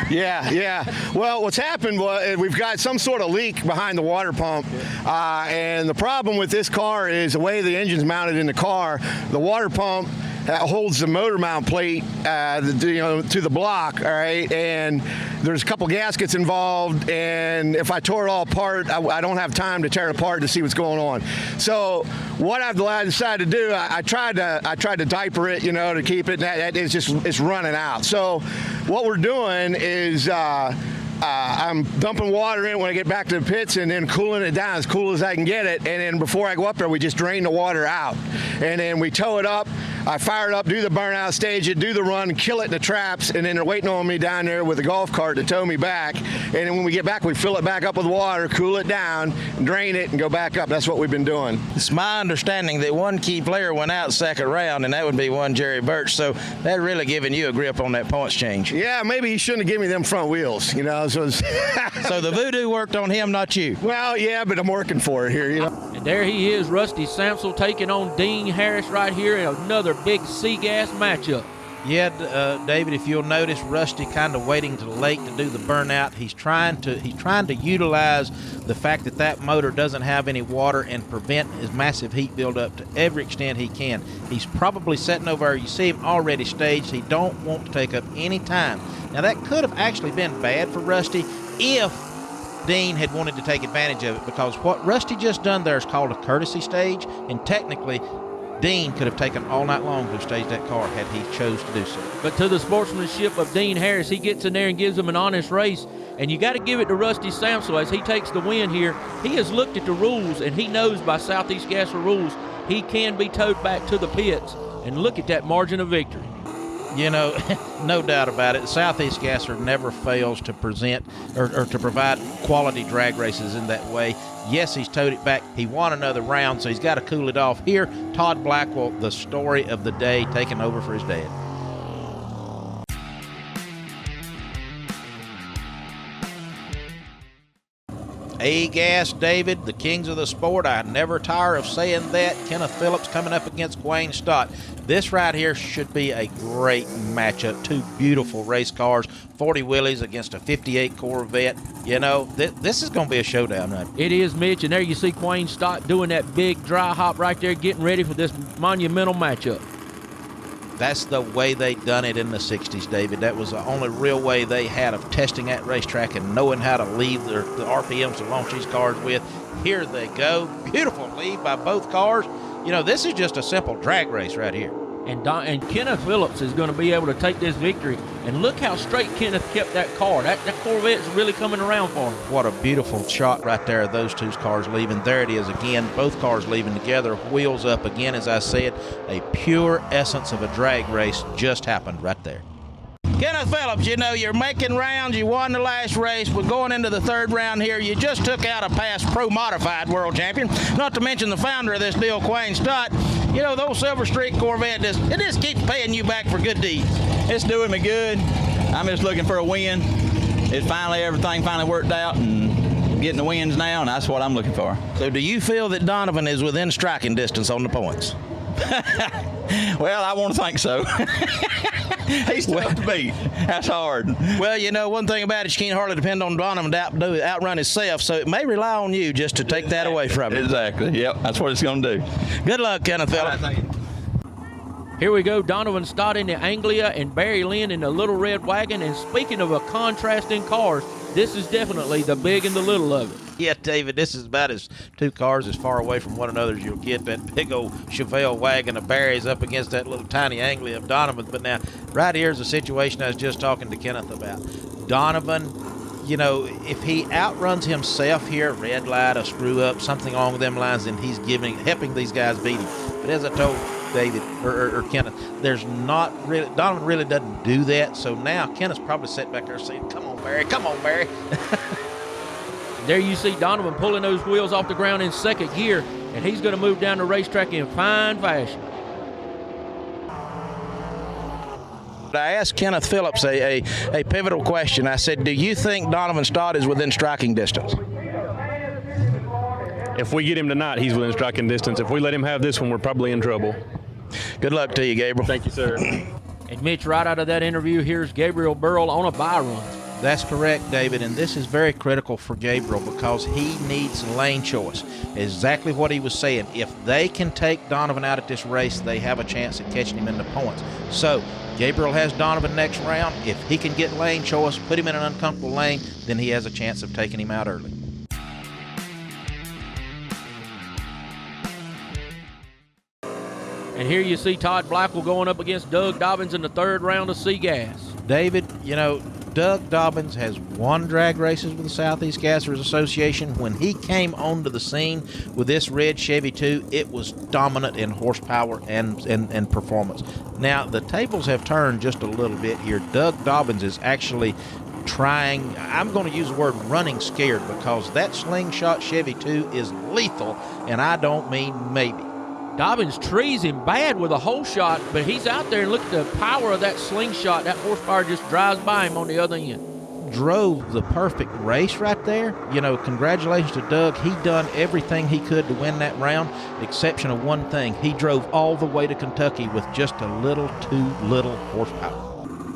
Yeah. Well, what's happened was we've got some sort of leak behind the water pump, and the problem with this car is the way the engine's mounted in the car. The water pump holds the motor mount plate, to the block. All right, and there's a couple gaskets involved, and if I tore it all apart, I don't have time to tear it apart to see what's going on. So what I've decided to do, I tried to diaper it, to keep it. And it's running out. So what we're doing is I'm dumping water in when I get back to the pits and then cooling it down as cool as I can get it. And then before I go up there, we just drain the water out. And then we tow it up. I fire it up, do the burnout stage, do the run, kill it in the traps, and then they're waiting on me down there with a golf cart to tow me back. And then when we get back, we fill it back up with water, cool it down, drain it, and go back up. That's what we've been doing. It's my understanding that one key player went out second round, and that would be one Jerry Birch. So that really giving you a grip on that points change. Yeah, maybe he shouldn't have given me them front wheels, So, so the voodoo worked on him, not you. Well, yeah, but I'm working for it here, And there he is, Rusty Samsel taking on Dean Harris right here in another big Seagas matchup. Yeah, David, if you'll notice, Rusty kind of waiting till late to do the burnout. He's trying to utilize the fact that that motor doesn't have any water and prevent his massive heat buildup to every extent he can. He's probably sitting over there. You see him already staged. He don't want to take up any time. Now, that could have actually been bad for Rusty if Dean had wanted to take advantage of it, because what Rusty just done there is called a courtesy stage, and technically Dean could have taken all night long to stage that car had he chose to do so. But to the sportsmanship of Dean Harris, he gets in there and gives them an honest race. And you got to give it to Rusty Samsel as he takes the win here. He has looked at the rules, and he knows by Southeast Gasser rules he can be towed back to the pits. And look at that margin of victory. You know, no doubt about it, Southeast Gasser never fails to present or to provide quality drag races in that way. Yes, he's towed it back. He won another round, so he's got to cool it off. Here, Todd Blackwell, the story of the day, taking over for his dad. A-Gas, David, the kings of the sport. I never tire of saying that. Kenneth Phillips coming up against Wayne Stott. This right here should be a great matchup. Two beautiful race cars, 40 Willys against a 58 Corvette. You know, this is going to be a showdown, right? It is, Mitch, and there you see Wayne Stott doing that big dry hop right there, getting ready for this monumental matchup. That's the way they done it in the 60s, David. That was the only real way they had of testing that racetrack and knowing how to leave the RPMs to launch these cars with. Here they go. Beautiful lead by both cars. You know, this is just a simple drag race right here. And Kenneth Phillips is going to be able to take this victory. And look how straight Kenneth kept that car. That Corvette's really coming around for him. What a beautiful shot right there of those two cars leaving. There it is again. Both cars leaving together. Wheels up again, as I said. A pure essence of a drag race just happened right there. Kenneth Phillips, you know, you're making rounds. You won the last race. We're going into the third round here. You just took out a past pro-modified world champion, not to mention the founder of this deal, Wayne Stott. You know, those Silver Streak Corvette, it just keeps paying you back for good deeds. It's doing me good. I'm just looking for a win. Everything finally worked out, and getting the wins now, and that's what I'm looking for. So do you feel that Donovan is within striking distance on the points? Well, I want to think so. He's tough to beat. That's hard. Well, you know, one thing about it, you can't hardly depend on Donovan to outrun himself, so it may rely on you just to take that away from him. Exactly. Yep, that's what it's going to do. Good luck, Kenneth Phillips. Here we go, Donovan Stott in the Anglia and Barry Lynn in the Little Red Wagon. And speaking of a contrast in cars, this is definitely the big and the little of it. Yeah, David, this is about as two cars as far away from one another as you'll get. That big old Chevelle wagon of Barry's up against that little tiny Anglia of Donovan. But now, right here's the situation I was just talking to Kenneth about. Donovan, you know, if he outruns himself here, red light, a screw up, something along them lines, then he's helping these guys beat him. But as I told David or Kenneth, there's not really, Donovan really doesn't do that. So now Kenneth's probably sitting back there saying, come on, Barry. There you see Donovan pulling those wheels off the ground in second gear, and he's going to move down the racetrack in fine fashion. I asked Kenneth Phillips a pivotal question. I said, do you think Donovan Stott is within striking distance? If we get him tonight, he's within striking distance. If we let him have this one, we're probably in trouble. Good luck to you, Gabriel. Thank you, sir. And Mitch, right out of that interview, here's Gabriel Burrell on a bye run. That's correct, David, and this is very critical for Gabriel because he needs lane choice. Exactly what he was saying. If they can take Donovan out at this race, they have a chance at catching him in the points. So Gabriel has Donovan next round. If he can get lane choice, put him in an uncomfortable lane, then he has a chance of taking him out early. And here you see Todd Blackwell going up against Doug Dobbins in the third round of C-Gas. David, you know, Doug Dobbins has won drag races with the Southeast Gassers Association. When he came onto the scene with this red Chevy 2, it was dominant in horsepower and performance. Now, the tables have turned just a little bit here. Doug Dobbins is actually trying, I'm going to use the word running scared, because that slingshot Chevy 2 is lethal, and I don't mean maybe. Dobbins trees him bad with a hole shot, but he's out there and look at the power of that slingshot. That horsepower just drives by him on the other end. drove the perfect race right there. You know, congratulations to Doug. He done everything he could to win that round, exception of one thing. He drove all the way to Kentucky with just a little too little horsepower.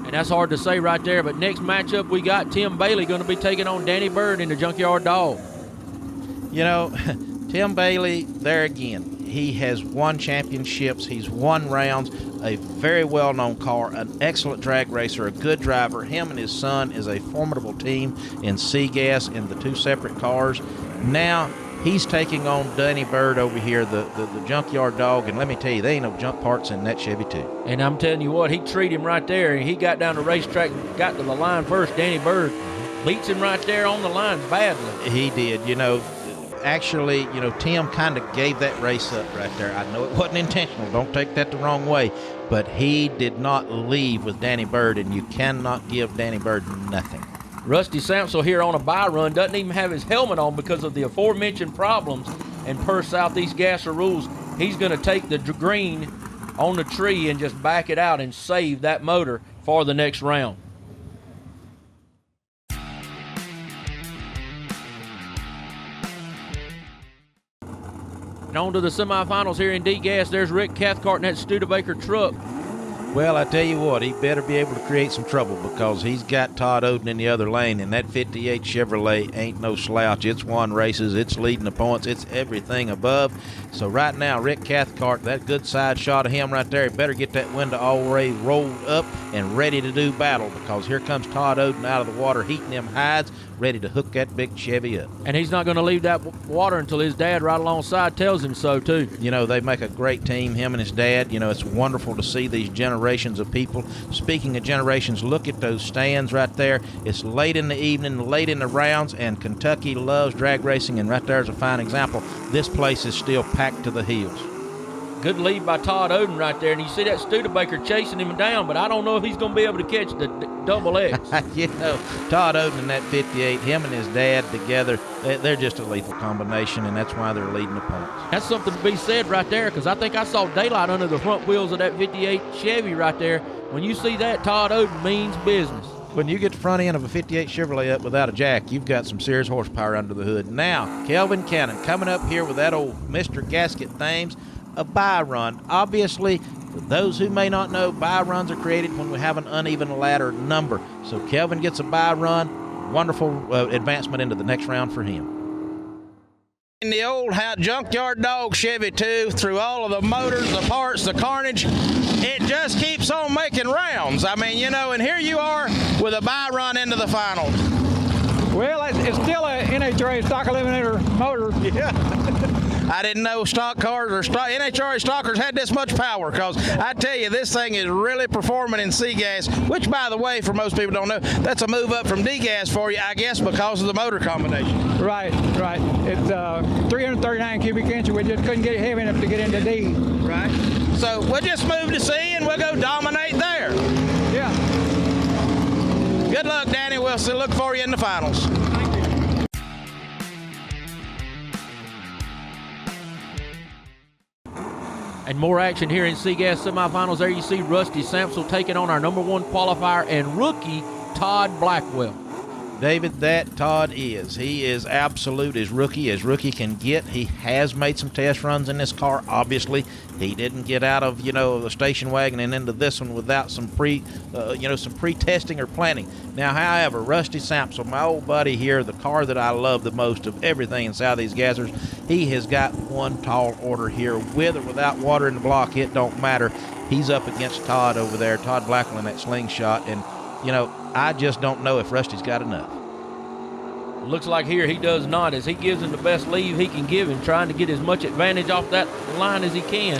And that's hard to say right there, but next matchup we got Tim Bailey going to be taking on Danny Bird in the Junkyard Dog. You know, Tim Bailey, there again, he has won championships, he's won rounds, a very well-known car, an excellent drag racer, a good driver. Him and his son is a formidable team in Seagas in the 2 separate cars. Now he's taking on Danny Bird over here, the Junkyard Dog, and let me tell you, there ain't no junk parts in that Chevy too. And I'm telling you what, he treated him right there, and he got down the racetrack and got to the line first. Danny Bird beats him right there on the lines badly. He did, you know. Actually, you know, Tim kind of gave that race up right there. I know it wasn't intentional. Don't take that the wrong way. But he did not leave with Danny Bird, and you cannot give Danny Bird nothing. Rusty Sampson here on a bye run doesn't even have his helmet on because of the aforementioned problems. And per Southeast Gasser rules, he's going to take the green on the tree and just back it out and save that motor for the next round. And on to the semifinals here in D-Gas. There's Rick Cathcart in that Studebaker truck. Well, I tell you what, he better be able to create some trouble because he's got Todd Oden in the other lane, and that 58 Chevrolet ain't no slouch. It's won races, it's leading the points, it's everything above. So right now, Rick Cathcart, that good side shot of him right there, he better get that window already rolled up and ready to do battle because here comes Todd Oden out of the water, heating them hides, ready to hook that big Chevy up. And he's not going to leave that water until his dad right alongside tells him so, too. You know, they make a great team, him and his dad. You know, it's wonderful to see these generations of people. Speaking of generations, look at those stands right there. It's late in the evening, late in the rounds, and Kentucky loves drag racing, and right there's a fine example. This place is still packed to the hills. Good lead by Todd Oden right there, and you see that Studebaker chasing him down, but I don't know if he's going to be able to catch the double X. You know, Todd Oden in that 58, him and his dad together, they're just a lethal combination, and that's why they're leading the points. That's something to be said right there, because I think I saw daylight under the front wheels of that 58 Chevy right there. When you see that, Todd Oden means business. When you get the front end of a 58 Chevrolet up without a jack, you've got some serious horsepower under the hood. Now, Kelvin Cannon coming up here with that old Mr. Gasket Thames, a buy run. Obviously, for those who may not know, buy runs are created when we have an uneven ladder number. So Kelvin gets a buy run. Wonderful advancement into the next round for him. In the old Junkyard Dog Chevy 2, through all of the motors, the parts, the carnage, it just keeps on making rounds. I mean, you know, and here you are with a buy run into the finals. Well, it's still a NHRA stock eliminator motor. Yeah. I didn't know stock cars or NHRA stockers had this much power, because I tell you, this thing is really performing in C-Gas, which, by the way, for most people don't know, that's a move up from D-Gas for you, I guess, because of the motor combination. Right. It's 339 cubic inches. We just couldn't get it heavy enough to get into D. Right. So we'll just move to C and we'll go dominate there. Yeah. Good luck, Danny. We'll still look for you in the finals. And more action here in C-Gas semifinals. There you see Rusty Sampson taking on our #1 qualifier and rookie Todd Blackwell. David, that Todd is. He is absolute as rookie can get. He has made some test runs in this car. Obviously, he didn't get out of, the station wagon and into this one without some pre-testing or planning. Now, however, Rusty Sampson, my old buddy here, the car that I love the most of everything in Southeast Gassers, he has got one tall order here. With or without water in the block, it don't matter. He's up against Todd over there, Todd Blackwell in that slingshot, and I just don't know if Rusty's got enough. Looks like here he does not, as he gives him the best leave he can give him, trying to get as much advantage off that line as he can.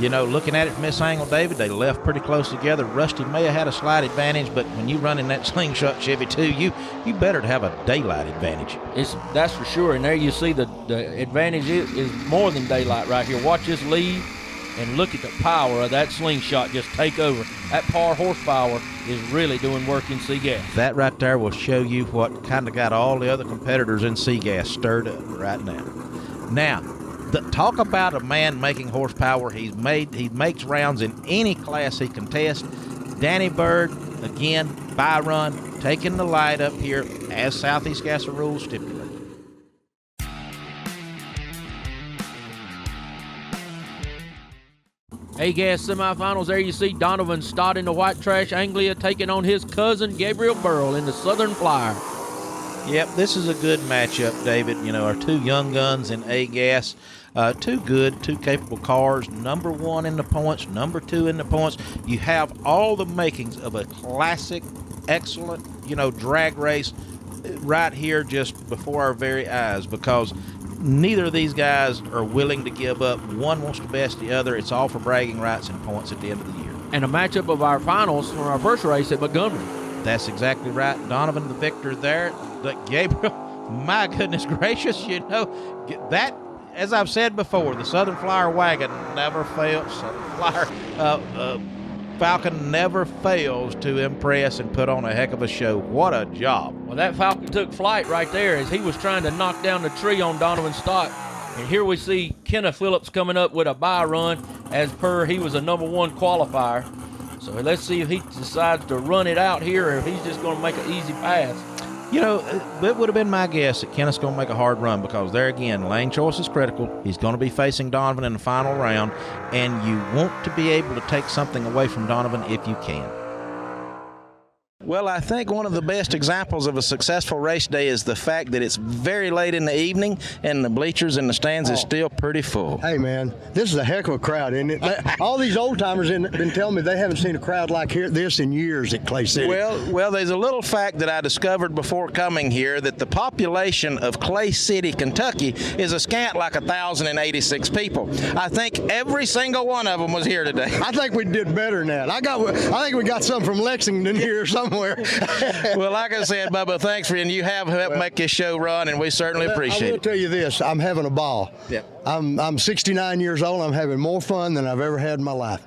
Looking at it from this angle, David, they left pretty close together. Rusty may have had a slight advantage, but when you run in that slingshot Chevy too, you better to have a daylight advantage. That's for sure, and there you see the advantage is more than daylight right here. Watch this lead. And look at the power of that slingshot just take over. That par horsepower is really doing work in C-Gas. That right there will show you what kind of got all the other competitors in C-Gas stirred up right now. Now, talk about a man making horsepower. He makes rounds in any class he contests. Danny Bird, again, buy run, taking the light up here as Southeast Gasser rules stipulate. A-Gas semifinals, there you see Donovan Stott in the white trash Anglia taking on his cousin Gabriel Burrell in the Southern Flyer. Yep, this is a good matchup, David. You know, our two young guns in A-Gas. Two good, two capable cars. Number one in the points, number two in the points. You have all the makings of a classic, excellent, drag race right here just before our very eyes, because neither of these guys are willing to give up. One wants to best the other. It's all for bragging rights and points at the end of the year. And a matchup of our finals from our first race at Montgomery. That's exactly right. Donovan, the victor there. But Gabriel, my goodness gracious, that, as I've said before, the Southern Flyer wagon never fails. Southern Flyer Falcon never fails to impress and put on a heck of a show. What a job. Well, that Falcon took flight right there as he was trying to knock down the tree on Donovan Stott. And here we see Kenneth Phillips coming up with a bye run, as per he was a number one qualifier. So let's see if he decides to run it out here or if he's just going to make an easy pass. It would have been my guess that Kenneth's going to make a hard run, because there again, lane choice is critical. He's going to be facing Donovan in the final round, and you want to be able to take something away from Donovan if you can. Well, I think one of the best examples of a successful race day is the fact that it's very late in the evening and the bleachers in the stands is still pretty full. Hey, man, this is a heck of a crowd, isn't it? All these old-timers have been telling me they haven't seen a crowd like this in years at Clay City. Well, there's a little fact that I discovered before coming here, that the population of Clay City, Kentucky is a scant like 1,086 people. I think every single one of them was here today. I think we did better than that. I think we got some from Lexington here somewhere. Well, like I said, Bubba, thanks for you have helped make this show run, and we certainly appreciate it. I will tell you this, I'm having a ball. Yeah. I'm 69 years old. I'm having more fun than I've ever had in my life.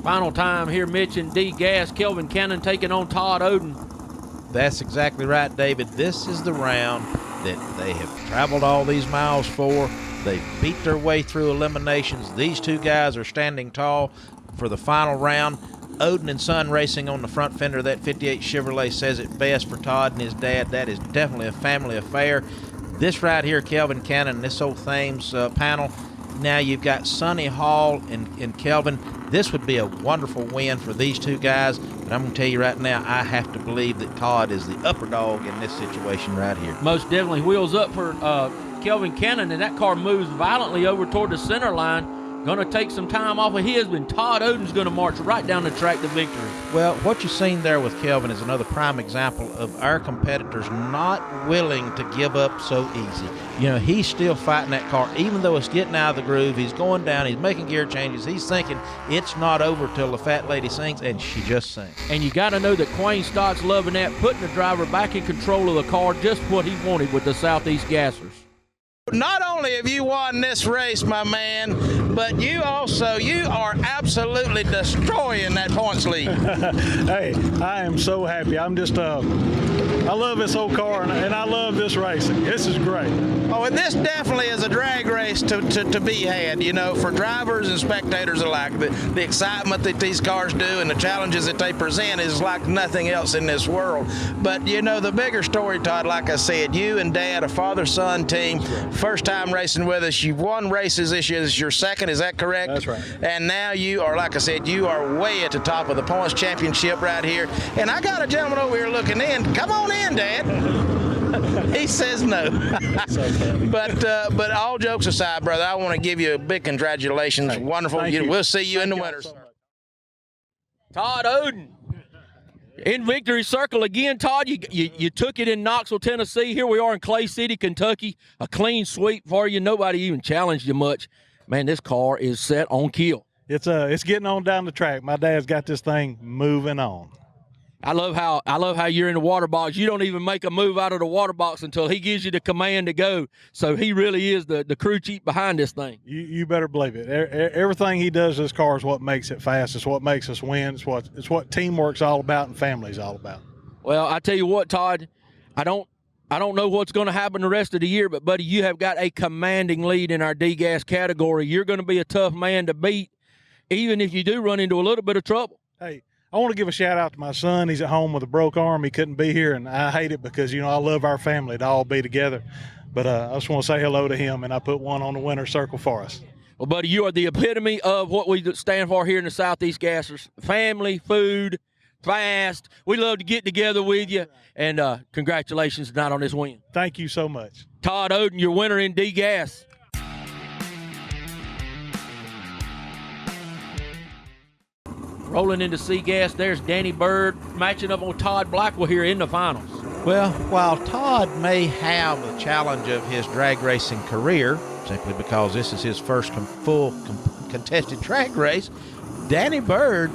Final time here, Mitch and D-Gas. Kelvin Cannon taking on Todd Oden. That's exactly right, David. This is the round that they have traveled all these miles for. They beat their way through eliminations. These two guys are standing tall for the final round. Oden and Son Racing on the front fender of that 58 Chevrolet says it best for Todd and his dad. That is definitely a family affair. This right here, Kelvin Cannon, this old Thames panel. Now you've got Sonny Hall and Kelvin. This would be a wonderful win for these two guys. But I'm going to tell you right now, I have to believe that Todd is the upper dog in this situation right here. Most definitely. Wheels up for Kelvin Cannon, and that car moves violently over toward the center line. Going to take some time off of his, but Todd Oden's going to march right down the track to victory. Well, what you've seen there with Kelvin is another prime example of our competitors not willing to give up so easy. He's still fighting that car, even though it's getting out of the groove. He's going down. He's making gear changes. He's thinking it's not over till the fat lady sings, and she just sings. And you got to know that Quayne Stott's loving that, putting the driver back in control of the car, just what he wanted with the Southeast Gassers. Not only have you won this race, my man, but you are absolutely destroying that points lead. Hey, I am so happy. I'm just, I love this old car, and I love this racing. This is great. Oh, and this definitely is a drag race to be had, for drivers and spectators alike. The excitement that these cars do and the challenges that they present is like nothing else in this world. But, the bigger story, Todd, like I said, you and Dad, a father-son team, first time racing with us. You've won races this year. This is your second, is that correct? That's right. And now you are, like I said, you are way at the top of the points championship right here. And I got a gentleman over here looking in. Come on in, Dad. He says no. But all jokes aside, brother, I want to give you a big congratulations. Hey, wonderful. We'll see you in the winter. Todd Oden in victory circle again. Todd, you took it in Knoxville, Tennessee. Here we are in Clay City, Kentucky. A clean sweep for you. Nobody even challenged you much. Man, this car is set on kill. It's getting on down the track. My dad's got this thing moving on. I love how you're in the water box. You don't even make a move out of the water box until he gives you the command to go. So he really is the crew chief behind this thing. You better believe it. Everything he does to this car is what makes it fast. It's what makes us win. It's what teamwork's all about and family's all about. Well, I tell you what, Todd, I don't know what's going to happen the rest of the year, but buddy, you have got a commanding lead in our D-Gas category. You're going to be a tough man to beat. even if you do run into a little bit of trouble. Hey, I want to give a shout out to my son. He's at home with a broke arm. He couldn't be here, and I hate it because, you know, I love our family to all be together. But I just want to say hello to him, and I put one on the winner's circle for us. Well, buddy, you are the epitome of what we stand for here in the Southeast Gassers. Family, food, fast. We love to get together with you, and congratulations tonight on this win. Thank you so much. Todd Oden, your winner in D-Gas. Rolling into C-Gas, there's Danny Bird matching up on Todd Blackwell here in the finals. Well, while Todd may have the challenge of his drag racing career, simply because this is his first full contested drag race, Danny Bird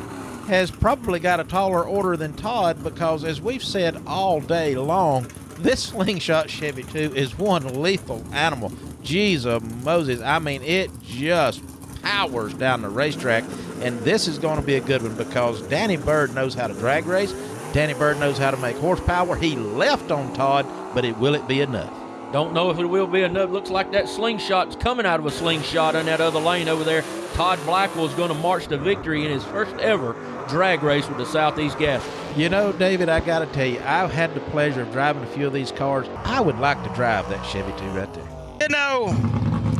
has probably got a taller order than Todd because, as we've said all day long, this Slingshot Chevy 2 is one lethal animal. Jesus Moses. I mean, it just powers down the racetrack, and this is going to be a good one because Danny Bird knows how to drag race. Danny Bird knows how to make horsepower. He left on Todd, but will it be enough? Don't know if it will be enough. Looks like that slingshot's coming out of a slingshot in that other lane over there. Todd Blackwell is going to march to victory in his first ever drag race with the Southeast Gas. You know, David, I got to tell you, I've had the pleasure of driving a few of these cars. I would like to drive that Chevy 2 right there. You know,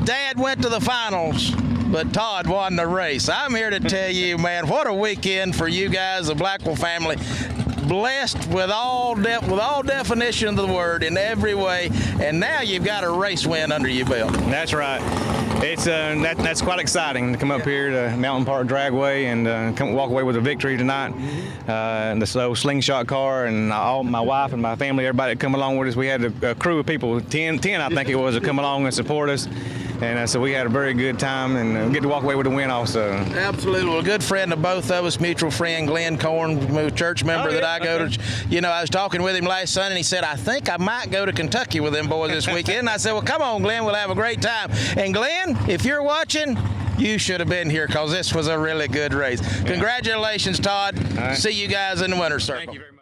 Dad went to the finals, but Todd won the race. I'm here to tell you, man, what a weekend for you guys, the Blackwell family. Blessed with all definition of the word in every way, and now you've got a race win under your belt. That's right. It's that's quite exciting to come up here to Mountain Park Dragway and come walk away with a victory tonight. The slow slingshot car and all my wife and my family, everybody that come along with us. We had a crew of people, 10 I think it was, to come along and support us. And so we had a very good time and get to walk away with a win also. Absolutely. Well, a good friend of both of us, mutual friend Glenn Corn, church member that I go to. You know, I was talking with him last Sunday, and he said, I think I might go to Kentucky with them boys this weekend. And I said, well, come on, Glenn, we'll have a great time. And Glenn, if you're watching, you should have been here because this was a really good race. Congratulations, Todd. Right. See you guys in the winner's circle. Thank you very much.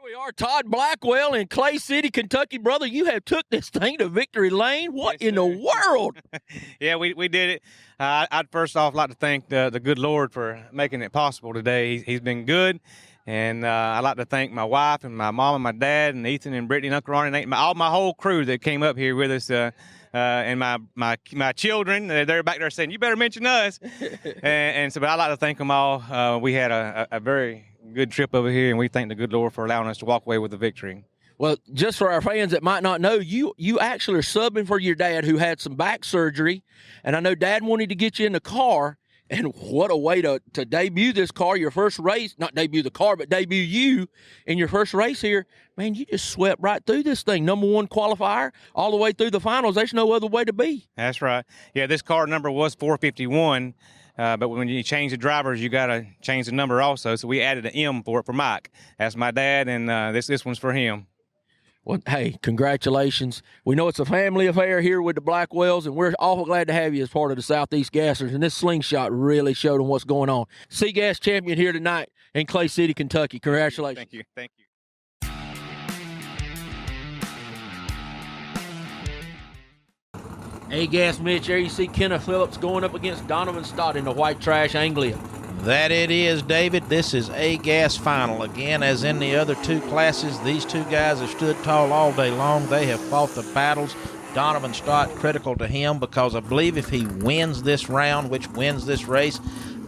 We are Todd Blackwell in Clay City, Kentucky. Brother, you have took this thing to victory lane. What in the world? Yeah, we did it. I'd first off like to thank the good Lord for making it possible today. He's been good. And I'd like to thank my wife and my mom and my dad and Ethan and Brittany and Uncle Ron and all my whole crew that came up here with us. And my children, they're back there saying, you better mention us. and so, but I'd like to thank them all. We had a very good trip over here, and we thank the good Lord for allowing us to walk away with the victory. Well, just for our fans that might not know, you actually are subbing for your dad who had some back surgery, and I know Dad wanted to get you in the car, and what a way to debut this car, your first race, not debut the car, but debut you in your first race here. Man, you just swept right through this thing. Number one qualifier, all the way through the finals. There's no other way to be. That's right. Yeah, this car number was 451. But when you change the drivers, you got to change the number also. So we added an M for it for Mike. That's my dad, and this one's for him. Well, hey, congratulations. We know it's a family affair here with the Blackwells, and we're awful glad to have you as part of the Southeast Gassers. And this slingshot really showed them what's going on. C-Gas champion here tonight in Clay City, Kentucky. Congratulations. Thank you. Thank you. A-Gas Mitch, there you see Kenneth Phillips going up against Donovan Stott in the White Trash Anglia. That it is, David. This is A-Gas final. Again, as in the other two classes, these two guys have stood tall all day long. They have fought the battles. Donovan Stott critical to him because I believe if he wins this round, which wins this race,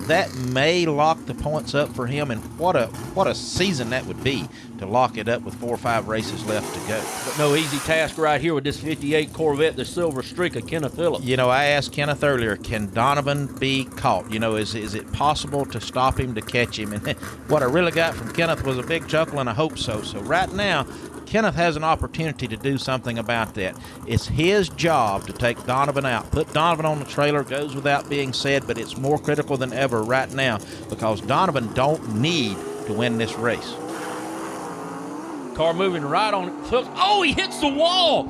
that may lock the points up for him, and what a season that would be to lock it up with 4 or 5 races left to go. But no easy task right here with this 58 Corvette, the Silver Streak of Kenneth Phillips. You know, I asked Kenneth earlier, can Donovan be caught? You know, is it possible to stop him, to catch him? And what I really got from Kenneth was a big chuckle, and I hope so. So right now, Kenneth has an opportunity to do something about that. It's his job to take Donovan out. Put Donovan on the trailer, goes without being said, but it's more critical than ever right now because Donovan don't need to win this race. Car moving right on Phillips. Oh, he hits the wall.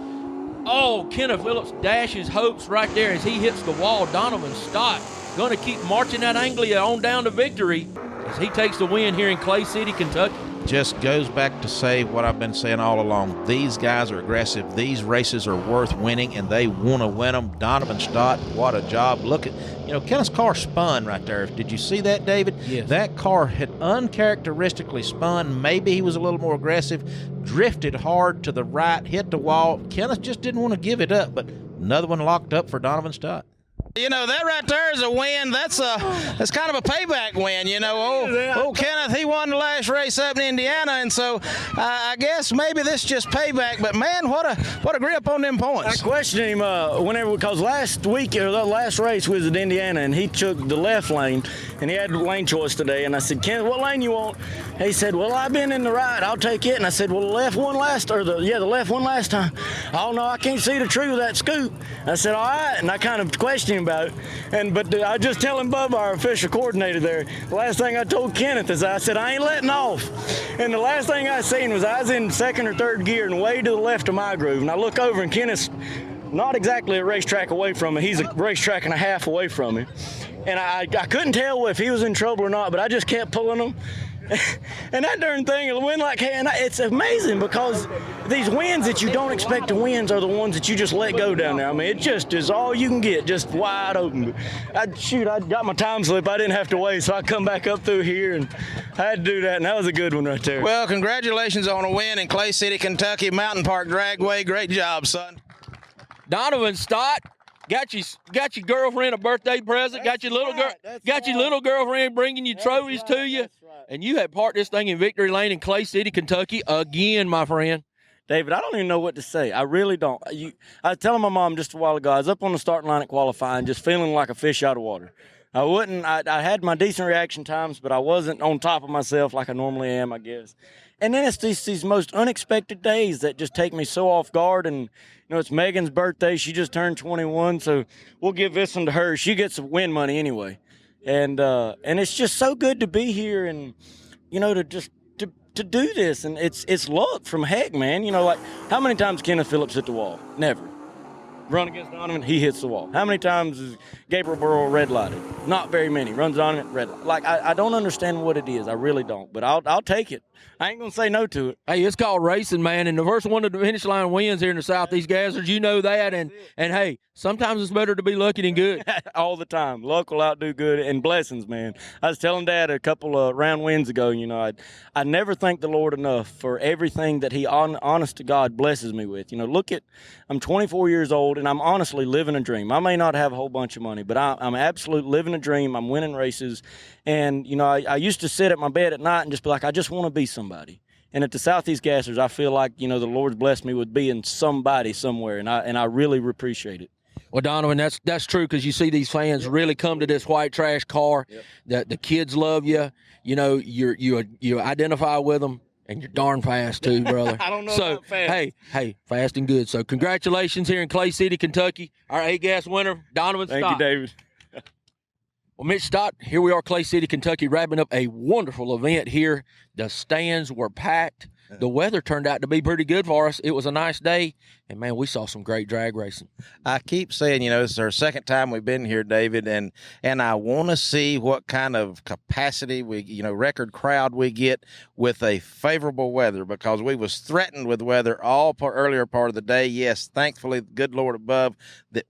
Oh, Kenneth Phillips dashes hopes right there as he hits the wall. Donovan Stott going to keep marching that Anglia on down to victory as he takes the win here in Clay City, Kentucky. just goes back to say what I've been saying all along. These guys are aggressive. These races are worth winning, and they want to win them. Donovan Stott, what a job. Look at, Kenneth's car spun right there. Did you see that, David? Yes. That car had uncharacteristically spun. Maybe he was a little more aggressive, drifted hard to the right, hit the wall. Kenneth just didn't want to give it up, but another one locked up for Donovan Stott. That right there is a win. That's kind of a payback win. Kenneth, he won the last race up in Indiana, and so I guess maybe this is just payback. But man, what a grip on them points. I questioned him because last week or the last race was at Indiana, and he took the left lane, and he had lane choice today. And I said, Kenneth, what lane you want? He said, well, I've been in the right. I'll take it. And I said, well, the left one last time. Oh no, I can't see the tree with that scoop. I said, all right, and I kind of questioned him about it. But I just telling Bubba, our official coordinator there, the last thing I told Kenneth is I said, I ain't letting off. And the last thing I seen was I was in second or third gear and way to the left of my groove. And I look over and Kenneth's not exactly a racetrack away from me. He's a racetrack and a half away from me. And I couldn't tell if he was in trouble or not, but I just kept pulling him. And that darn thing will win like hey, and it's amazing because these wins that you don't expect to win are the ones that you just let go down there. I mean, it just is all you can get, just wide open. I got my time slip. I didn't have to wait, so I come back up through here, and I had to do that, and that was a good one right there. Well, congratulations on a win in Clay City, Kentucky, Mountain Park Dragway. Great job, son. Donovan Stott. Got your girlfriend a birthday present. Got your little girlfriend bringing you trophies to you, and you had parked this thing in Victory Lane in Clay City, Kentucky again, my friend. David, I don't even know what to say. I really don't. I was telling my mom just a while ago. I was up on the starting line at qualifying, just feeling like a fish out of water. I had my decent reaction times, but I wasn't on top of myself like I normally am, I guess. And then it's these most unexpected days that just take me so off guard. And, it's Megan's birthday. She just turned 21, so we'll give this one to her. She gets win money anyway. And it's just so good to be here and, to do this. And it's luck from heck, man. Like how many times Kenneth Phillips hit the wall? Never. Run against Donovan, he hits the wall. How many times is Gabriel Burrow red lighted? Not very many. Runs Donovan, red light. Like I don't understand what it is. I really don't. But I'll take it. I ain't gonna say no to it. Hey, it's called racing, man. And the first one to the finish line wins here in the Southeast Gassers. You know that. And hey, sometimes it's better to be lucky than good. All the time. Luck will outdo good and blessings, man. I was telling Dad a couple of round wins ago, I never thank the Lord enough for everything that he, honest to God, blesses me with. I'm 24 years old, and I'm honestly living a dream. I may not have a whole bunch of money, but I'm absolutely living a dream. I'm winning races. And, I used to sit at my bed at night and just be like, I just want to be somebody. And at the Southeast Gassers, I feel like, the Lord's blessed me with being somebody somewhere, and I really appreciate it. Well, Donovan, that's true because you see these fans really come to this white trash car. Yep. The kids love you. You identify with them, and you're darn fast too, brother. I don't know about fast. Hey, fast and good. So congratulations here in Clay City, Kentucky. Our A-Gas winner, Donovan Stott. Thank you, David. Well, Mitch Stott, here we are, Clay City, Kentucky, wrapping up a wonderful event here. The stands were packed. The weather turned out to be pretty good for us. It was a nice day, and, man, we saw some great drag racing. I keep saying, this is our second time we've been here, David, and I want to see what kind of capacity record crowd we get with a favorable weather because we was threatened with weather earlier part of the day. Yes, thankfully, good Lord above, the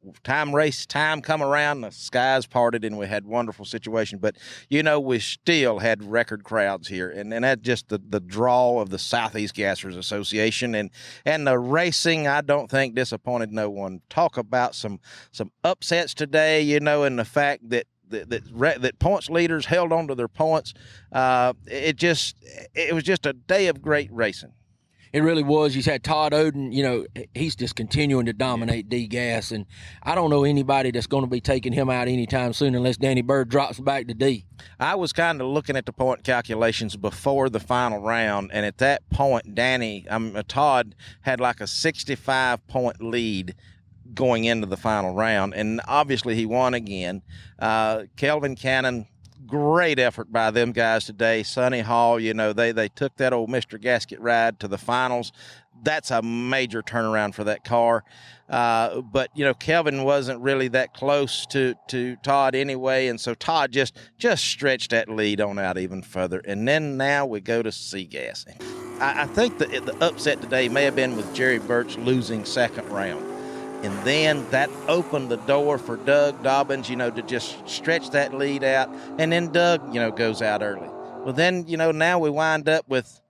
race time come around, the skies parted, and we had wonderful situation. But, we still had record crowds here, and that's just the draw of the Southeast Gassers Association. And the racing, I don't think disappointed no one. Talk about some upsets today, and the fact that points leaders held on to their points. It was just a day of great racing. It really was. You had Todd Oden, he's just continuing to dominate D-Gas, and I don't know anybody that's going to be taking him out anytime soon unless Danny Bird drops back to D. I was kind of looking at the point calculations before the final round, and at that point, Todd had like a 65-point lead going into the final round, and obviously he won again. Kelvin Cannon, great effort by them guys today. Sonny Hall, they took that old Mr. Gasket ride to the finals. that's a major turnaround for that car. But, you know, Kelvin wasn't really that close to Todd anyway, and so Todd just stretched that lead on out even further. And then now we go to Seagas. I think the upset today may have been with Jerry Birch losing second round. And then that opened the door for Doug Dobbins, you know, to just stretch that lead out. And then Doug, you know, goes out early. Well, then, you know, now we wind up with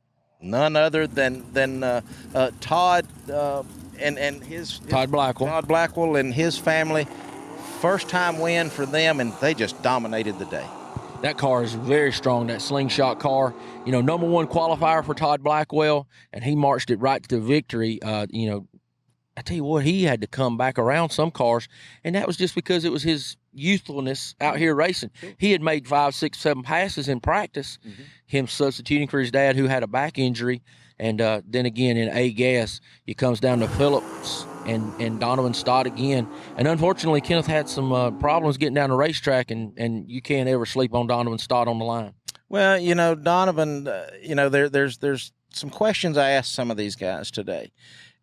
none other than Todd and his Todd Blackwell. Todd Blackwell and his family. First time win for them, and they just dominated the day. That car is very strong, that slingshot car. You know, number one qualifier for Todd Blackwell, and he marched it right to victory. You know, I tell you what, he had to come back around some cars, and that was just because it was his youthfulness out here racing. He had made 5, 6, 7 passes in practice, him substituting for his dad who had a back injury. And then again in A-Gas, it comes down to Phillips and Donovan Stott again. And unfortunately, Kenneth had some problems getting down the racetrack, and you can't ever sleep on Donovan Stott on the line. Well, you know, Donovan, you know, there's some questions I asked some of these guys today.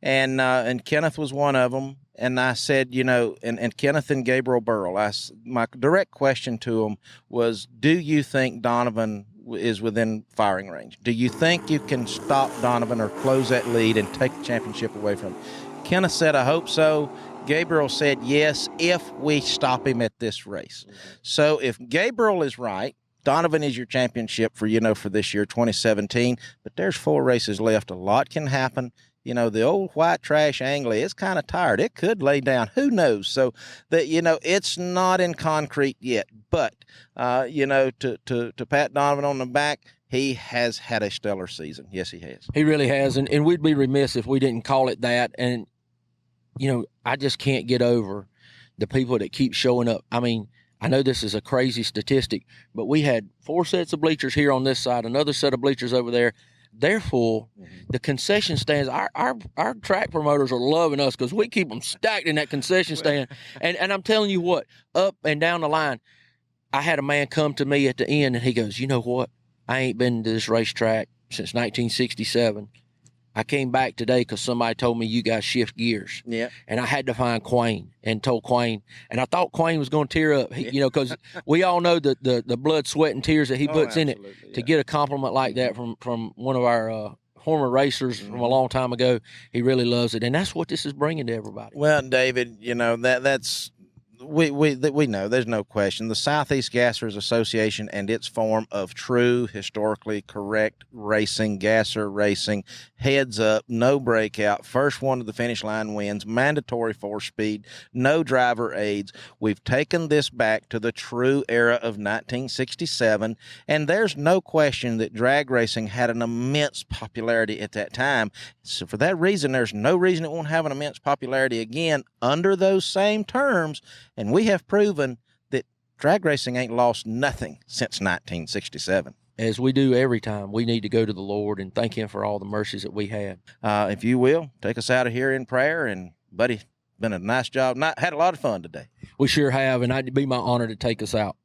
And Kenneth was one of them. And I said, you know, and Kenneth and Gabriel Burrell, my direct question to them was, do you think Donovan is within firing range? Do you think you can stop Donovan or close that lead and take the championship away from him? Kenneth said, I hope so. Gabriel said, yes, if we stop him at this race. So if Gabriel is right, Donovan is your championship for, you know, for this year, 2017. But there's 4 races left. A lot can happen. You know, the old white trash Angley is kind of tired. It could lay down. Who knows? So that, you know, it's not in concrete yet. But, you know, to pat Donovan on the back, he has had a stellar season. Yes, he has. He really has. And we'd be remiss if we didn't call it that. And, you know, I just can't get over the people that keep showing up. I mean, I know this is a crazy statistic, but we had 4 sets of bleachers here on this side, another set of bleachers over there. They're full. The concession stands, our track promoters are loving us because we keep them stacked in that concession stand. And I'm telling you what, up and down the line, I had a man come to me at the end, and he goes, you know what? I ain't been to this racetrack since 1967. I came back today because somebody told me you guys shift gears. Yeah. And I had to find Quayne and told Quayne. And I thought Quayne was going to tear up, you know, because we all know the blood, sweat, and tears that he puts in it. To get a compliment like that from one of our former racers from a long time ago, he really loves it. And that's what this is bringing to everybody. Well, David, you know, that's we know there's no question. The Southeast Gassers Association and its form of true, historically correct racing, gasser racing, heads up, no breakout, first one to the finish line wins, mandatory 4-speed, no driver aids. We've taken this back to the true era of 1967, and there's no question that drag racing had an immense popularity at that time. So for that reason, there's no reason it won't have an immense popularity again under those same terms. And we have proven that drag racing ain't lost nothing since 1967. As we do every time, we need to go to the Lord and thank him for all the mercies that we had. If you will, take us out of here in prayer. And, buddy, been a nice job. Had a lot of fun today. We sure have, and it'd be my honor to take us out.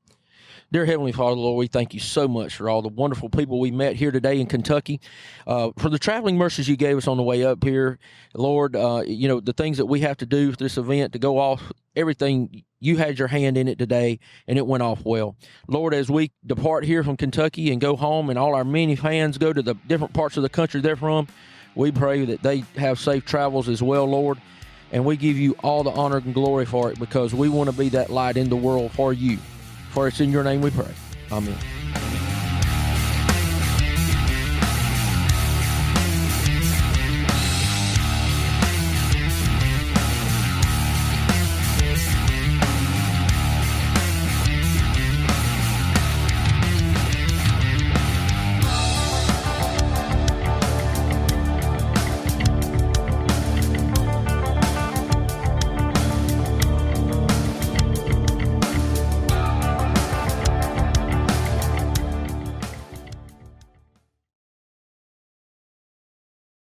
Dear Heavenly Father, Lord, we thank you so much for all the wonderful people we met here today in Kentucky, for the traveling mercies you gave us on the way up here. Lord, you know, the things that we have to do for this event to go off, everything, you had your hand in it today, and it went off well. Lord, as we depart here from Kentucky and go home, and all our many fans go to the different parts of the country they're from, we pray that they have safe travels as well, Lord. And we give you all the honor and glory for it, because we want to be that light in the world for you. For it's in your name we pray. Amen.